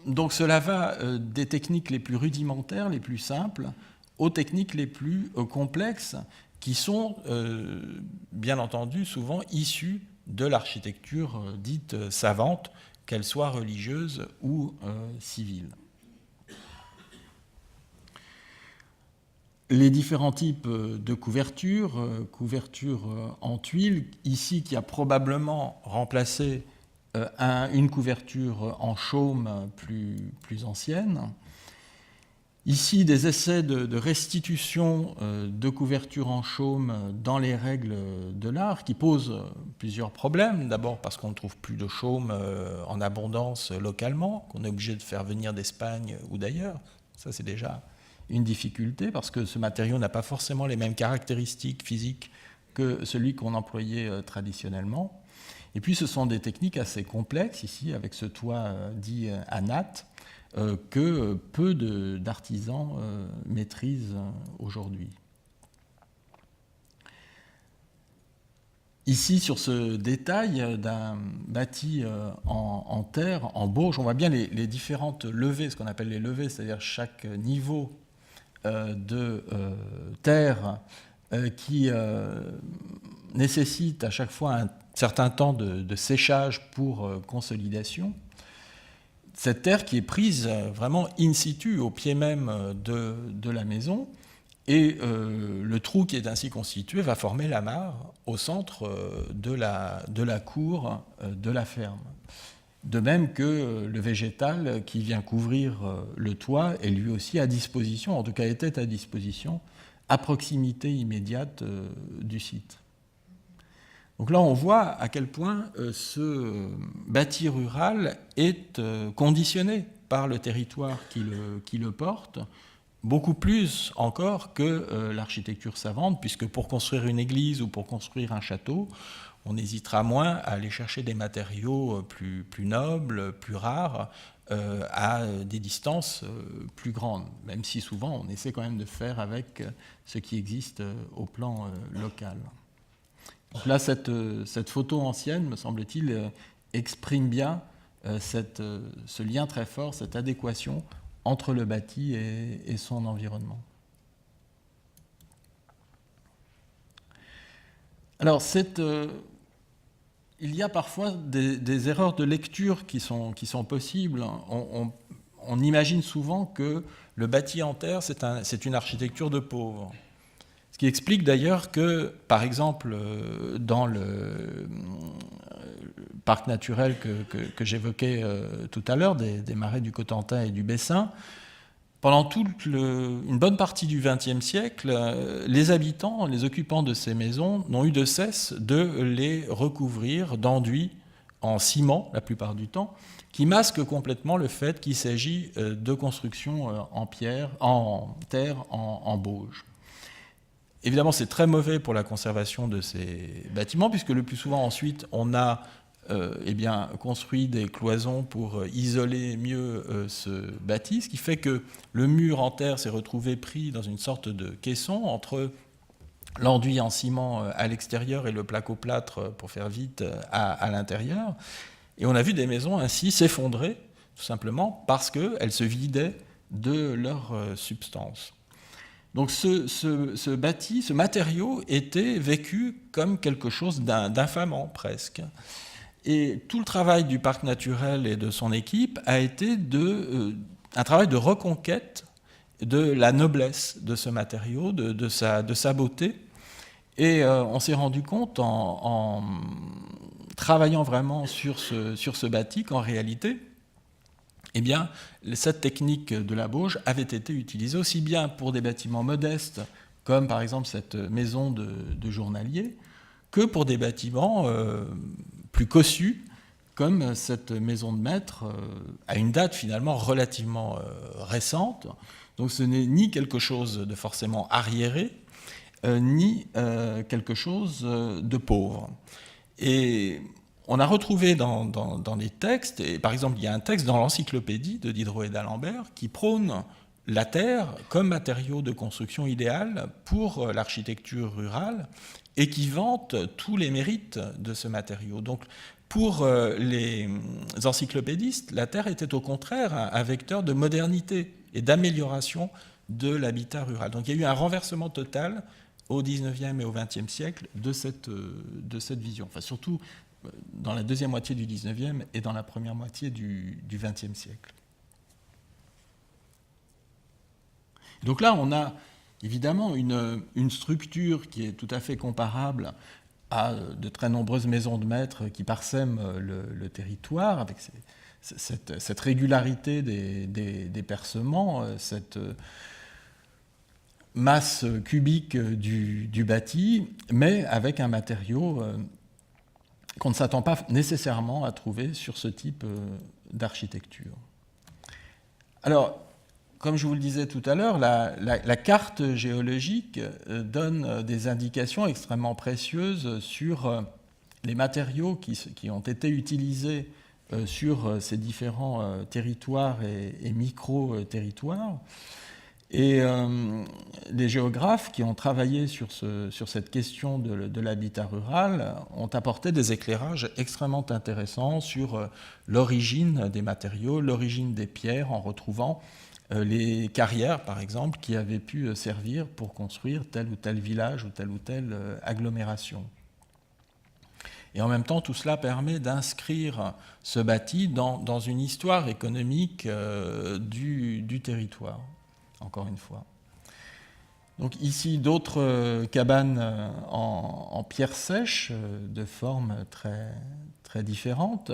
donc cela va des techniques les plus rudimentaires, les plus simples, aux techniques les plus complexes, qui sont bien entendu souvent issues de l'architecture dite savante, qu'elle soit religieuse ou civile. Les différents types de couvertures, couverture en tuile, ici qui a probablement remplacé une couverture en chaume plus ancienne. Ici, des essais de restitution de couverture en chaume dans les règles de l'art qui posent plusieurs problèmes. D'abord parce qu'on ne trouve plus de chaume en abondance localement, qu'on est obligé de faire venir d'Espagne ou d'ailleurs. Ça, c'est déjà une difficulté parce que ce matériau n'a pas forcément les mêmes caractéristiques physiques que celui qu'on employait traditionnellement. Et puis, ce sont des techniques assez complexes, ici, avec ce toit dit à natte, que peu d'artisans maîtrisent aujourd'hui. Ici, sur ce détail d'un bâti en terre, en bauge, on voit bien les différentes levées, ce qu'on appelle les levées, c'est-à-dire chaque niveau de terre qui nécessite à chaque fois un certain temps de séchage pour consolidation. Cette terre qui est prise vraiment in situ, au pied même de la maison, et le trou qui est ainsi constitué va former la mare au centre de la cour de la ferme. De même que le végétal qui vient couvrir le toit est lui aussi à disposition, en tout cas était à disposition, à proximité immédiate du site. Donc là, on voit à quel point ce bâti rural est conditionné par le territoire qui le porte, beaucoup plus encore que l'architecture savante, puisque pour construire une église ou pour construire un château, on hésitera moins à aller chercher des matériaux plus nobles, plus rares, à des distances plus grandes, même si souvent on essaie quand même de faire avec ce qui existe au plan local. Donc là, cette photo ancienne, me semble-t-il, exprime bien ce lien très fort, cette adéquation entre le bâti et son environnement. Alors, il y a parfois des erreurs de lecture qui sont possibles. On imagine souvent que le bâti en terre, c'est une architecture de pauvres. Ce qui explique d'ailleurs que, par exemple, dans le parc naturel que j'évoquais tout à l'heure, des marais du Cotentin et du Bessin, pendant une bonne partie du XXe siècle, les habitants, les occupants de ces maisons n'ont eu de cesse de les recouvrir d'enduits en ciment, la plupart du temps, qui masquent complètement le fait qu'il s'agit de constructions en pierre, en terre, en bauge. Évidemment, c'est très mauvais pour la conservation de ces bâtiments, puisque le plus souvent, ensuite, on a construit des cloisons pour isoler mieux ce bâti, ce qui fait que le mur en terre s'est retrouvé pris dans une sorte de caisson entre l'enduit en ciment à l'extérieur et le placo-plâtre, pour faire vite, à l'intérieur. Et on a vu des maisons ainsi s'effondrer, tout simplement parce qu'elles se vidaient de leur substance. Donc ce bâti, ce matériau était vécu comme quelque chose d'infamant presque. Et tout le travail du parc naturel et de son équipe a été un travail de reconquête de la noblesse de ce matériau, de sa beauté. Et on s'est rendu compte en travaillant vraiment sur ce bâti qu'en réalité, eh bien, cette technique de la bauge avait été utilisée aussi bien pour des bâtiments modestes, comme par exemple cette maison de journalier, que pour des bâtiments plus cossus, comme cette maison de maître, à une date finalement relativement récente. Donc ce n'est ni quelque chose de forcément arriéré, ni quelque chose de pauvre. Et on a retrouvé dans les textes, et par exemple il y a un texte dans l'encyclopédie de Diderot et d'Alembert qui prône la terre comme matériau de construction idéal pour l'architecture rurale et qui vante tous les mérites de ce matériau. Donc pour les encyclopédistes, la terre était au contraire un vecteur de modernité et d'amélioration de l'habitat rural. Donc il y a eu un renversement total au XIXe et au XXe siècle de cette vision, enfin surtout dans la deuxième moitié du XIXe et dans la première moitié du XXe siècle. Donc là, on a évidemment une structure qui est tout à fait comparable à de très nombreuses maisons de maître qui parsèment le territoire, avec cette régularité des percements, cette masse cubique du bâti, mais avec un matériau qu'on ne s'attend pas nécessairement à trouver sur ce type d'architecture. Alors, comme je vous le disais tout à l'heure, la carte géologique donne des indications extrêmement précieuses sur les matériaux qui ont été utilisés sur ces différents territoires et micro-territoires. Et les géographes qui ont travaillé sur cette question de l'habitat rural ont apporté des éclairages extrêmement intéressants sur l'origine des matériaux, l'origine des pierres, en retrouvant les carrières, par exemple, qui avaient pu servir pour construire tel ou tel village ou telle agglomération. Et en même temps, tout cela permet d'inscrire ce bâti dans une histoire économique du territoire, encore une fois. Donc ici, d'autres cabanes en pierre sèche, de formes très, très différentes.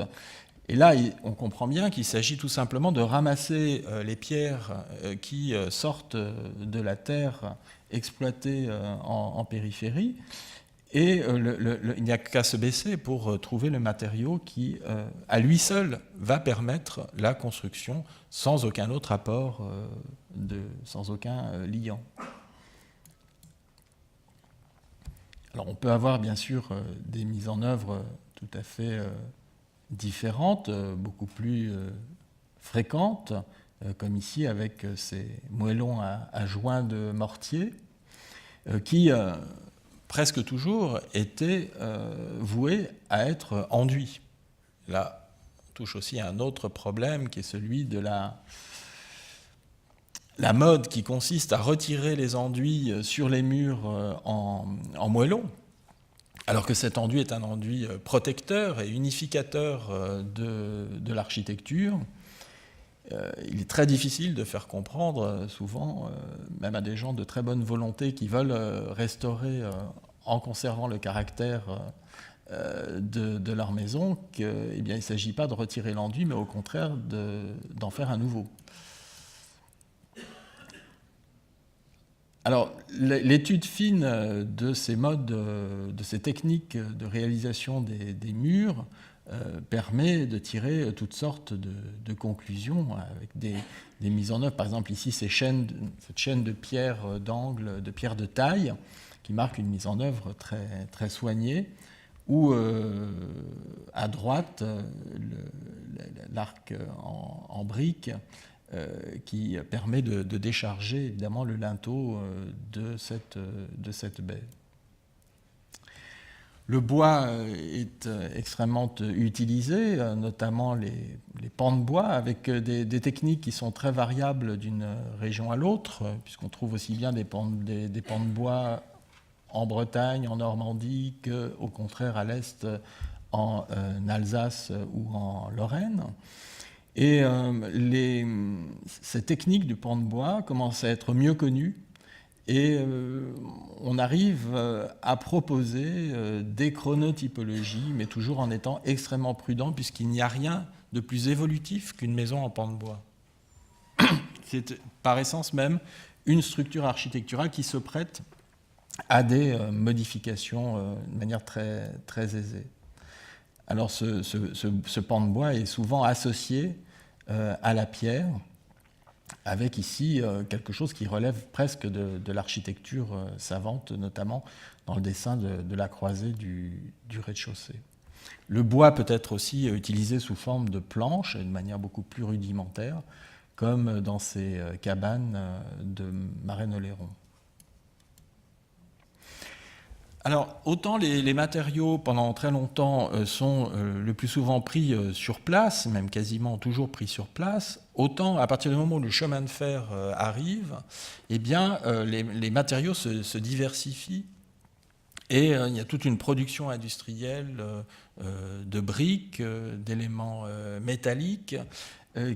Et là, on comprend bien qu'il s'agit tout simplement de ramasser les pierres qui sortent de la terre exploitée en périphérie. Et il n'y a qu'à se baisser pour trouver le matériau qui, à lui seul, va permettre la construction sans aucun autre apport, sans aucun liant. Alors on peut avoir bien sûr des mises en œuvre tout à fait différentes, beaucoup plus fréquentes, comme ici avec ces moellons à joints de mortier, qui presque toujours étaient voués à être enduits. Là, on touche aussi à un autre problème qui est celui de la mode qui consiste à retirer les enduits sur les murs en moellon, alors que cet enduit est un enduit protecteur et unificateur de l'architecture. Il est très difficile de faire comprendre, souvent, même à des gens de très bonne volonté qui veulent restaurer, en conservant le caractère de leur maison, qu'il ne s'agit pas de retirer l'enduit, mais au contraire d'en faire un nouveau. Alors, l'étude fine de ces modes, de ces techniques de réalisation des murs permet de tirer toutes sortes de conclusions avec des mises en œuvre. Par exemple, ici, cette chaîne de pierres d'angle, de pierres de taille, qui marque une mise en œuvre très, très soignée, où à droite, l'arc en brique qui permet de décharger évidemment le linteau de cette baie. Le bois est extrêmement utilisé, notamment les pans de bois, avec des techniques qui sont très variables d'une région à l'autre, puisqu'on trouve aussi bien des pans de bois en Bretagne, en Normandie, qu'au contraire à l'est, en Alsace ou en Lorraine. Et ces techniques du pan de bois commencent à être mieux connues et on arrive à proposer des chronotypologies, mais toujours en étant extrêmement prudent, puisqu'il n'y a rien de plus évolutif qu'une maison en pan de bois. C'est par essence même une structure architecturale qui se prête à des modifications de manière très, très aisée. Alors ce pan de bois est souvent associé à la pierre, avec ici quelque chose qui relève presque de l'architecture savante, notamment dans le dessin de la croisée du rez-de-chaussée. Le bois peut être aussi utilisé sous forme de planches, de manière beaucoup plus rudimentaire, comme dans ces cabanes de Marennes-Oléron. Alors, autant les matériaux, pendant très longtemps, sont le plus souvent pris sur place, même quasiment toujours pris sur place, autant à partir du moment où le chemin de fer arrive, eh bien, les matériaux se diversifient et il y a toute une production industrielle de briques, d'éléments métalliques,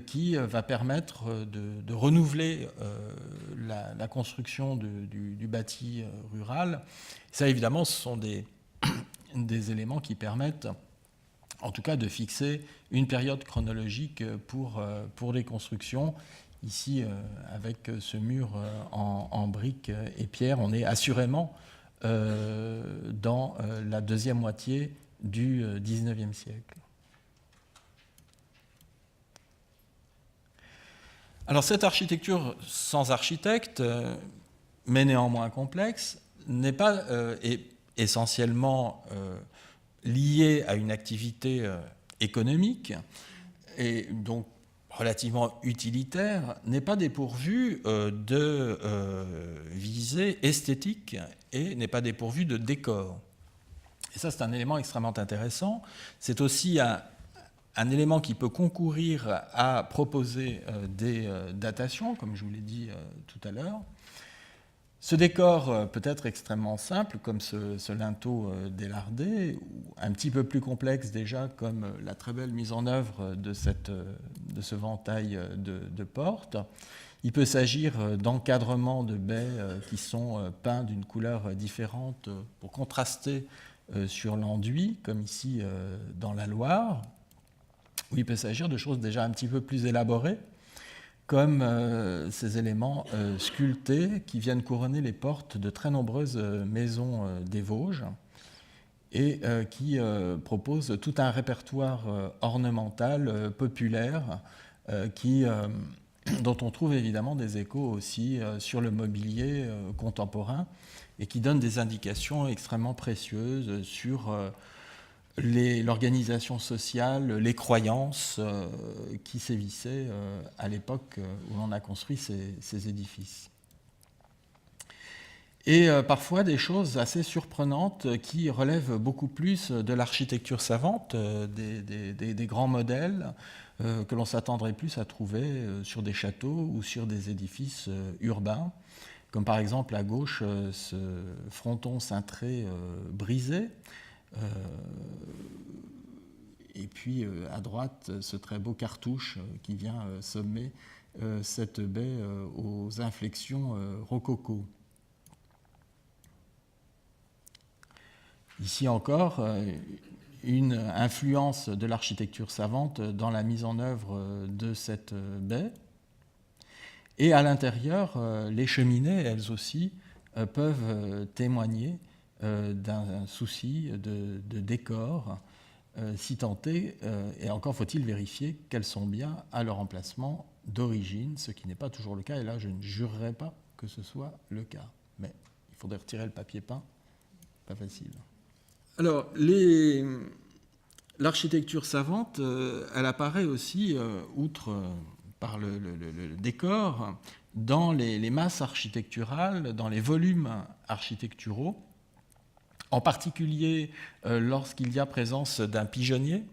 qui va permettre de renouveler la construction du bâti rural. Ça, évidemment, ce sont des éléments qui permettent, en tout cas, de fixer une période chronologique pour les constructions. Ici, avec ce mur en briques et pierres, on est assurément dans la deuxième moitié du XIXe siècle. Alors cette architecture sans architecte, mais néanmoins complexe, n'est pas essentiellement liée à une activité économique et donc relativement utilitaire, n'est pas dépourvue de visée esthétique et n'est pas dépourvue de décor. Et ça, c'est un élément extrêmement intéressant. C'est aussi un élément qui peut concourir à proposer des datations, comme je vous l'ai dit tout à l'heure. Ce décor peut être extrêmement simple, comme ce linteau délardé, ou un petit peu plus complexe déjà, comme la très belle mise en œuvre de ce ventail de porte. Il peut s'agir d'encadrements de baies qui sont peints d'une couleur différente pour contraster sur l'enduit, comme ici dans la Loire. Où il peut s'agir de choses déjà un petit peu plus élaborées, comme ces éléments sculptés qui viennent couronner les portes de très nombreuses maisons des Vosges et qui proposent tout un répertoire ornemental populaire dont on trouve évidemment des échos aussi sur le mobilier contemporain et qui donnent des indications extrêmement précieuses sur l'organisation sociale, les croyances qui sévissaient à l'époque où on a construit ces édifices. Et parfois des choses assez surprenantes qui relèvent beaucoup plus de l'architecture savante, des grands modèles que l'on s'attendrait plus à trouver sur des châteaux ou sur des édifices urbains, comme par exemple à gauche ce fronton cintré brisé, et puis à droite ce très beau cartouche qui vient sommer cette baie aux inflexions rococo. Ici encore, une influence de l'architecture savante dans la mise en œuvre de cette baie. Et à l'intérieur, les cheminées, elles aussi, peuvent témoigner d'un souci de décor, si tant est, et encore faut-il vérifier qu'elles sont bien à leur emplacement d'origine, ce qui n'est pas toujours le cas, et là je ne jurerai pas que ce soit le cas. Mais il faudrait retirer le papier peint, pas facile. Alors, l'architecture savante, elle apparaît aussi, outre par le décor, dans les masses architecturales, dans les volumes architecturaux, en particulier lorsqu'il y a présence d'un pigeonnier.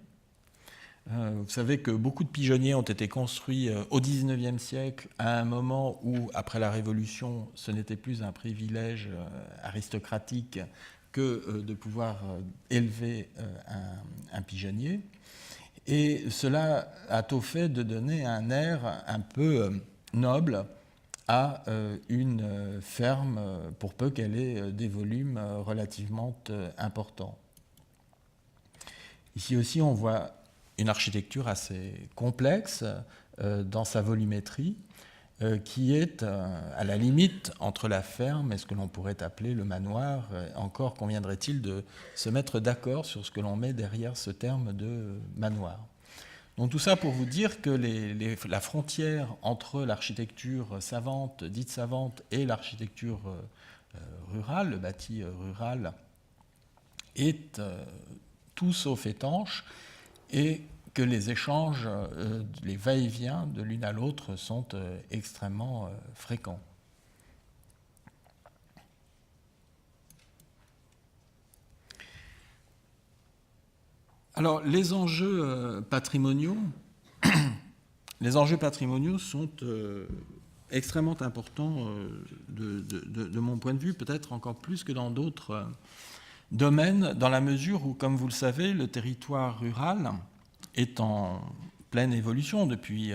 Vous savez que beaucoup de pigeonniers ont été construits au XIXe siècle, à un moment où, après la Révolution, ce n'était plus un privilège aristocratique que de pouvoir élever un pigeonnier. Et cela a au fait de donner un air un peu noble à une ferme, pour peu qu'elle ait des volumes relativement importants. Ici aussi, on voit une architecture assez complexe dans sa volumétrie, qui est à la limite entre la ferme et ce que l'on pourrait appeler le manoir. Encore conviendrait-il de se mettre d'accord sur ce que l'on met derrière ce terme de manoir. Donc tout ça pour vous dire que la frontière entre l'architecture savante, dite savante, et l'architecture rurale, le bâti rural, est tout sauf étanche, et que les échanges, les va-et-vient de l'une à l'autre sont extrêmement fréquents. Alors, les enjeux patrimoniaux sont extrêmement importants de mon point de vue, peut-être encore plus que dans d'autres domaine, dans la mesure où, comme vous le savez, le territoire rural est en pleine évolution depuis,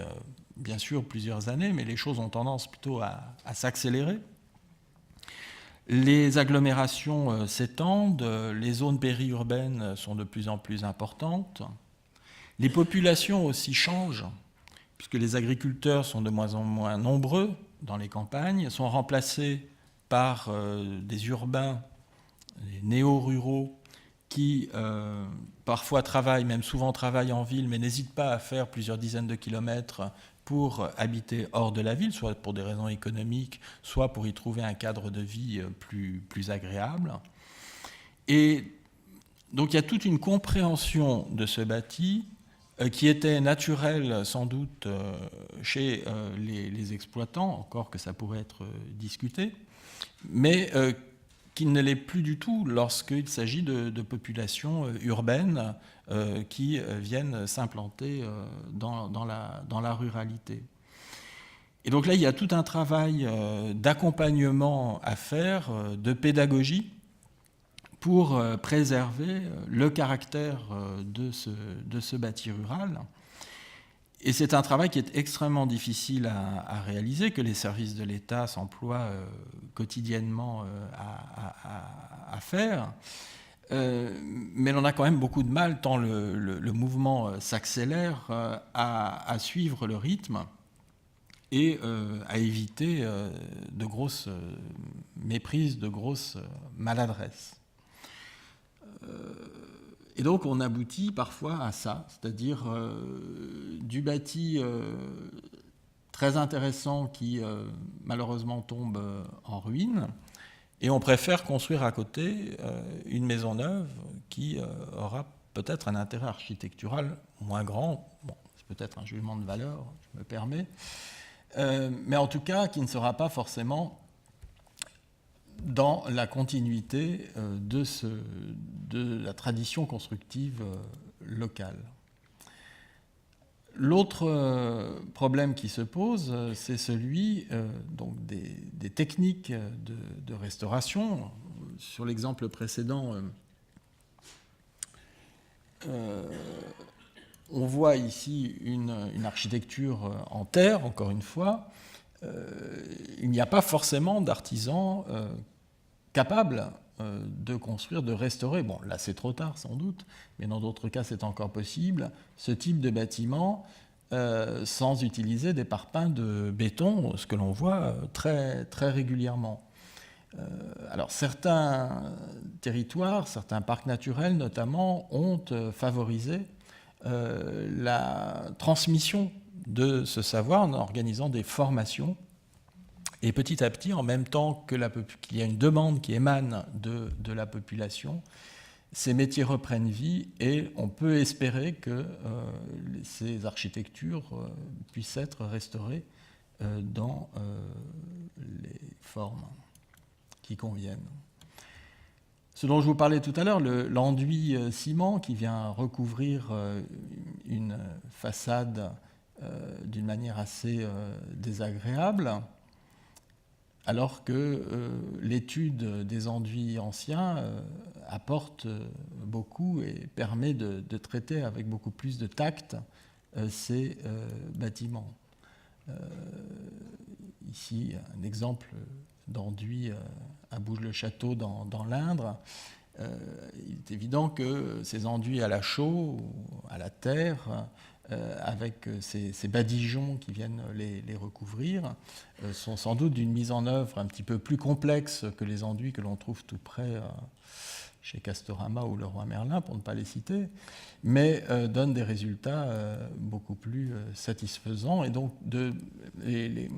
bien sûr, plusieurs années, mais les choses ont tendance plutôt à s'accélérer. Les agglomérations s'étendent, les zones périurbaines sont de plus en plus importantes, les populations aussi changent, puisque les agriculteurs sont de moins en moins nombreux dans les campagnes, sont remplacés par des urbains, les néo-ruraux qui parfois travaillent, même souvent travaillent en ville, mais n'hésitent pas à faire plusieurs dizaines de kilomètres pour habiter hors de la ville, soit pour des raisons économiques, soit pour y trouver un cadre de vie plus agréable. Et donc il y a toute une compréhension de ce bâti qui était naturelle sans doute chez les exploitants, encore que ça pourrait être discuté, mais qui ne l'est plus du tout lorsqu'il s'agit de populations urbaines qui viennent s'implanter dans la ruralité. Et donc là, il y a tout un travail d'accompagnement à faire, de pédagogie, pour préserver le caractère de ce bâti rural. Et c'est un travail qui est extrêmement difficile à réaliser, que les services de l'État s'emploient quotidiennement à faire. Mais on a quand même beaucoup de mal, tant le mouvement s'accélère, à suivre le rythme et à éviter de grosses méprises, de grosses maladresses. Et donc on aboutit parfois à ça, c'est-à-dire du bâti très intéressant qui malheureusement tombe en ruine, et on préfère construire à côté une maison neuve qui aura peut-être un intérêt architectural moins grand. Bon, c'est peut-être un jugement de valeur, je me permets, mais en tout cas qui ne sera pas forcément dans la continuité de la tradition constructive locale. L'autre problème qui se pose, c'est celui donc des techniques de restauration. Sur l'exemple précédent, on voit ici une architecture en terre, encore une fois. Il n'y a pas forcément d'artisans capables de construire, de restaurer, bon là c'est trop tard sans doute, mais dans d'autres cas c'est encore possible, ce type de bâtiment sans utiliser des parpaings de béton, ce que l'on voit très, très régulièrement. Alors certains territoires, certains parcs naturels notamment, ont favorisé la transmission de ce savoir en organisant des formations. Et petit à petit, en même temps qu'il y a une demande qui émane de la population, ces métiers reprennent vie et on peut espérer que ces architectures puissent être restaurées dans les formes qui conviennent. Ce dont je vous parlais tout à l'heure, l'enduit ciment qui vient recouvrir une façade d'une manière assez désagréable, alors que l'étude des enduits anciens apporte beaucoup et permet de traiter avec beaucoup plus de tact ces bâtiments. Ici, un exemple d'enduit à Bouges-le-Château dans l'Indre. Il est évident que ces enduits à la chaux, ou à la terre, avec ces badigeons qui viennent les recouvrir, sont sans doute d'une mise en œuvre un petit peu plus complexe que les enduits que l'on trouve tout près chez Castorama ou Leroy Merlin, pour ne pas les citer, mais donnent des résultats beaucoup plus satisfaisants. Et donc, les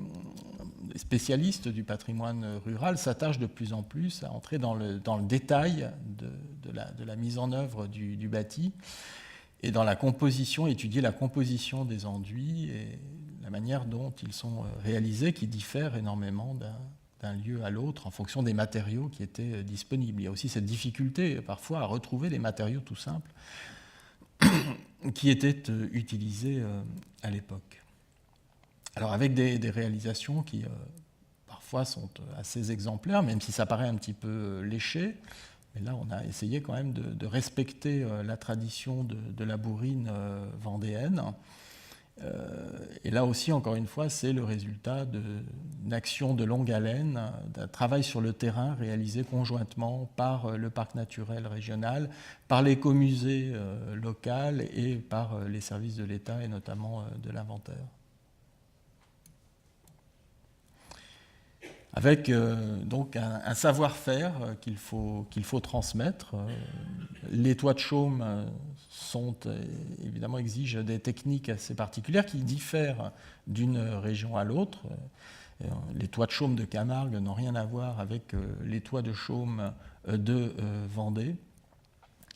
spécialistes du patrimoine rural s'attachent de plus en plus à entrer dans le détail de la mise en œuvre du bâti, et dans la composition, étudier la composition des enduits et la manière dont ils sont réalisés, qui diffère énormément d'un lieu à l'autre en fonction des matériaux qui étaient disponibles. Il y a aussi cette difficulté parfois à retrouver des matériaux tout simples qui étaient utilisés à l'époque. Alors avec des réalisations qui parfois sont assez exemplaires, même si ça paraît un petit peu léché. Et là, on a essayé quand même de respecter la tradition de la bourrine vendéenne. Et là aussi, encore une fois, c'est le résultat d'une action de longue haleine, d'un travail sur le terrain réalisé conjointement par le parc naturel régional, par l'écomusée local et par les services de l'État et notamment de l'inventaire. Avec donc un savoir-faire qu'il faut transmettre. Les toits de chaume évidemment exigent des techniques assez particulières qui diffèrent d'une région à l'autre. Les toits de chaume de Camargue n'ont rien à voir avec les toits de chaume de Vendée.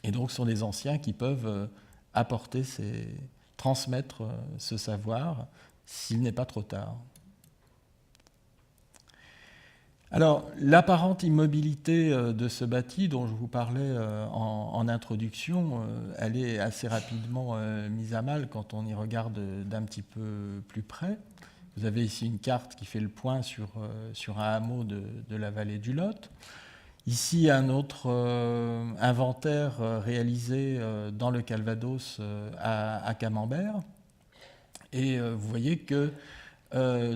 Et donc ce sont des anciens qui peuvent transmettre ce savoir s'il n'est pas trop tard. Alors, l'apparente immobilité de ce bâti dont je vous parlais en introduction, elle est assez rapidement mise à mal quand on y regarde d'un petit peu plus près. Vous avez ici une carte qui fait le point sur un hameau de la vallée du Lot. Ici, un autre inventaire réalisé dans le Calvados à Camembert. Et vous voyez que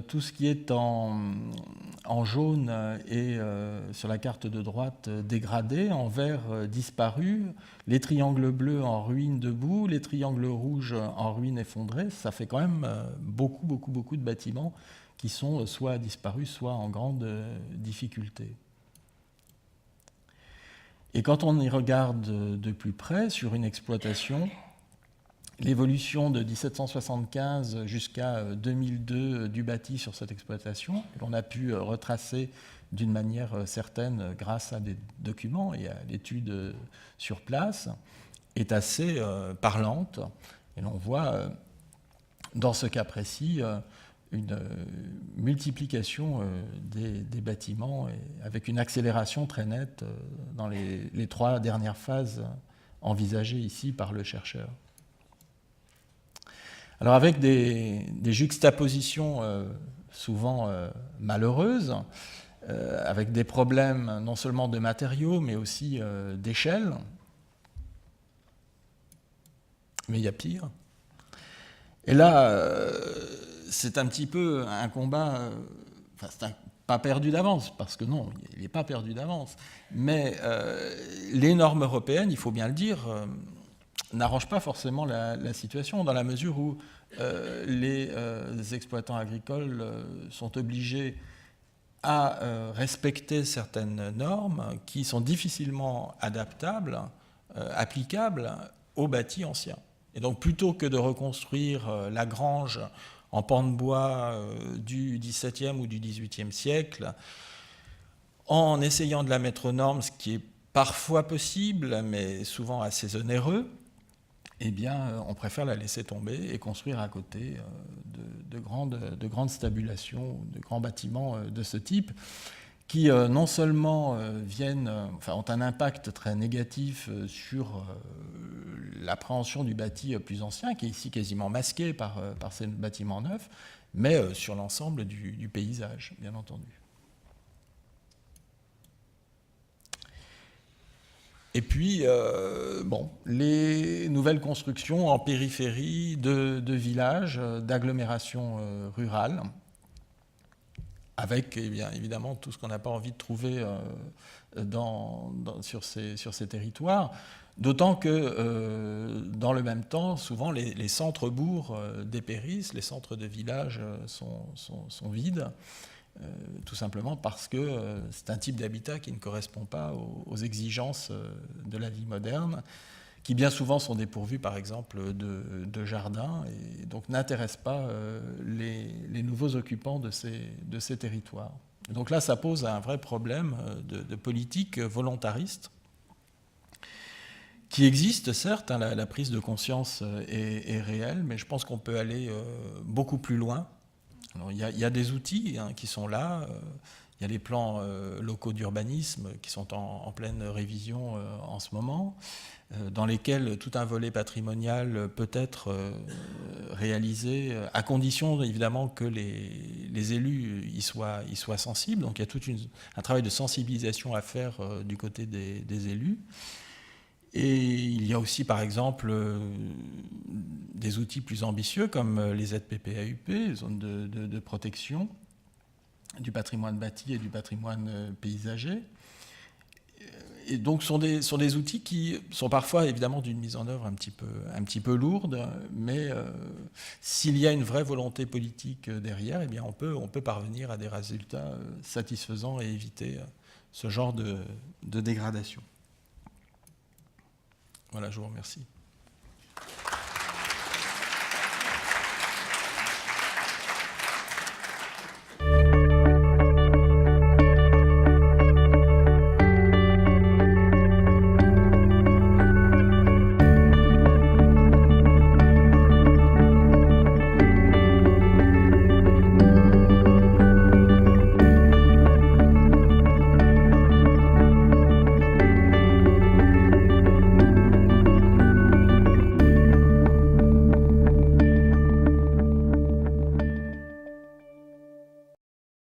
tout ce qui est en jaune est sur la carte de droite dégradé, en vert disparu, les triangles bleus en ruine debout, les triangles rouges en ruine effondrée. Ça fait quand même beaucoup de bâtiments qui sont soit disparus, soit en grande difficulté. Et quand on y regarde de plus près sur une exploitation, l'évolution de 1775 jusqu'à 2002 du bâti sur cette exploitation, que l'on a pu retracer d'une manière certaine grâce à des documents et à l'étude sur place, est assez parlante. Et l'on voit, dans ce cas précis, une multiplication des bâtiments et avec une accélération très nette dans les 3 dernières phases envisagées ici par le chercheur. Alors avec des juxtapositions souvent malheureuses, avec des problèmes non seulement de matériaux, mais aussi d'échelle. Mais il y a pire. Et là, c'est un petit peu un combat, c'est pas perdu d'avance, parce que non, il n'est pas perdu d'avance. Mais les normes européennes, il faut bien le dire, n'arrange pas forcément la situation, dans la mesure où les exploitants agricoles sont obligés à respecter certaines normes qui sont difficilement adaptables, applicables aux bâtis anciens. Et donc plutôt que de reconstruire la grange en pan de bois du XVIIe ou du XVIIIe siècle, en essayant de la mettre aux normes, ce qui est parfois possible, mais souvent assez onéreux, eh bien, on préfère la laisser tomber et construire à côté de grandes stabulations, de grands bâtiments de ce type, qui non seulement ont un impact très négatif sur l'appréhension du bâti plus ancien, qui est ici quasiment masqué par ces bâtiments neufs, mais sur l'ensemble du paysage, bien entendu. Et puis, les nouvelles constructions en périphérie de villages, d'agglomérations rurales, avec évidemment tout ce qu'on n'a pas envie de trouver sur ces territoires, d'autant que dans le même temps, souvent les centres-bourgs dépérissent, les centres de villages sont vides, tout simplement parce que c'est un type d'habitat qui ne correspond pas aux exigences de la vie moderne, qui bien souvent sont dépourvus, par exemple, de jardins, et donc n'intéressent pas les nouveaux occupants de ces territoires. Donc là, ça pose un vrai problème de politique volontariste, qui existe, certes, hein, la prise de conscience est réelle, mais je pense qu'on peut aller beaucoup plus loin. Alors, il y a des outils qui sont là. Il y a les plans locaux d'urbanisme qui sont en pleine révision en ce moment, dans lesquels tout un volet patrimonial peut être réalisé, à condition évidemment que les élus y soient sensibles. Donc il y a tout un travail de sensibilisation à faire du côté des élus. Et il y a aussi, par exemple, des outils plus ambitieux comme les ZPPAUP, les zones de protection du patrimoine bâti et du patrimoine paysager. Et donc, sont des outils qui sont parfois, évidemment, d'une mise en œuvre un petit peu lourde, mais s'il y a une vraie volonté politique derrière, eh bien, on peut parvenir à des résultats satisfaisants et éviter ce genre de dégradation. Voilà, je vous remercie.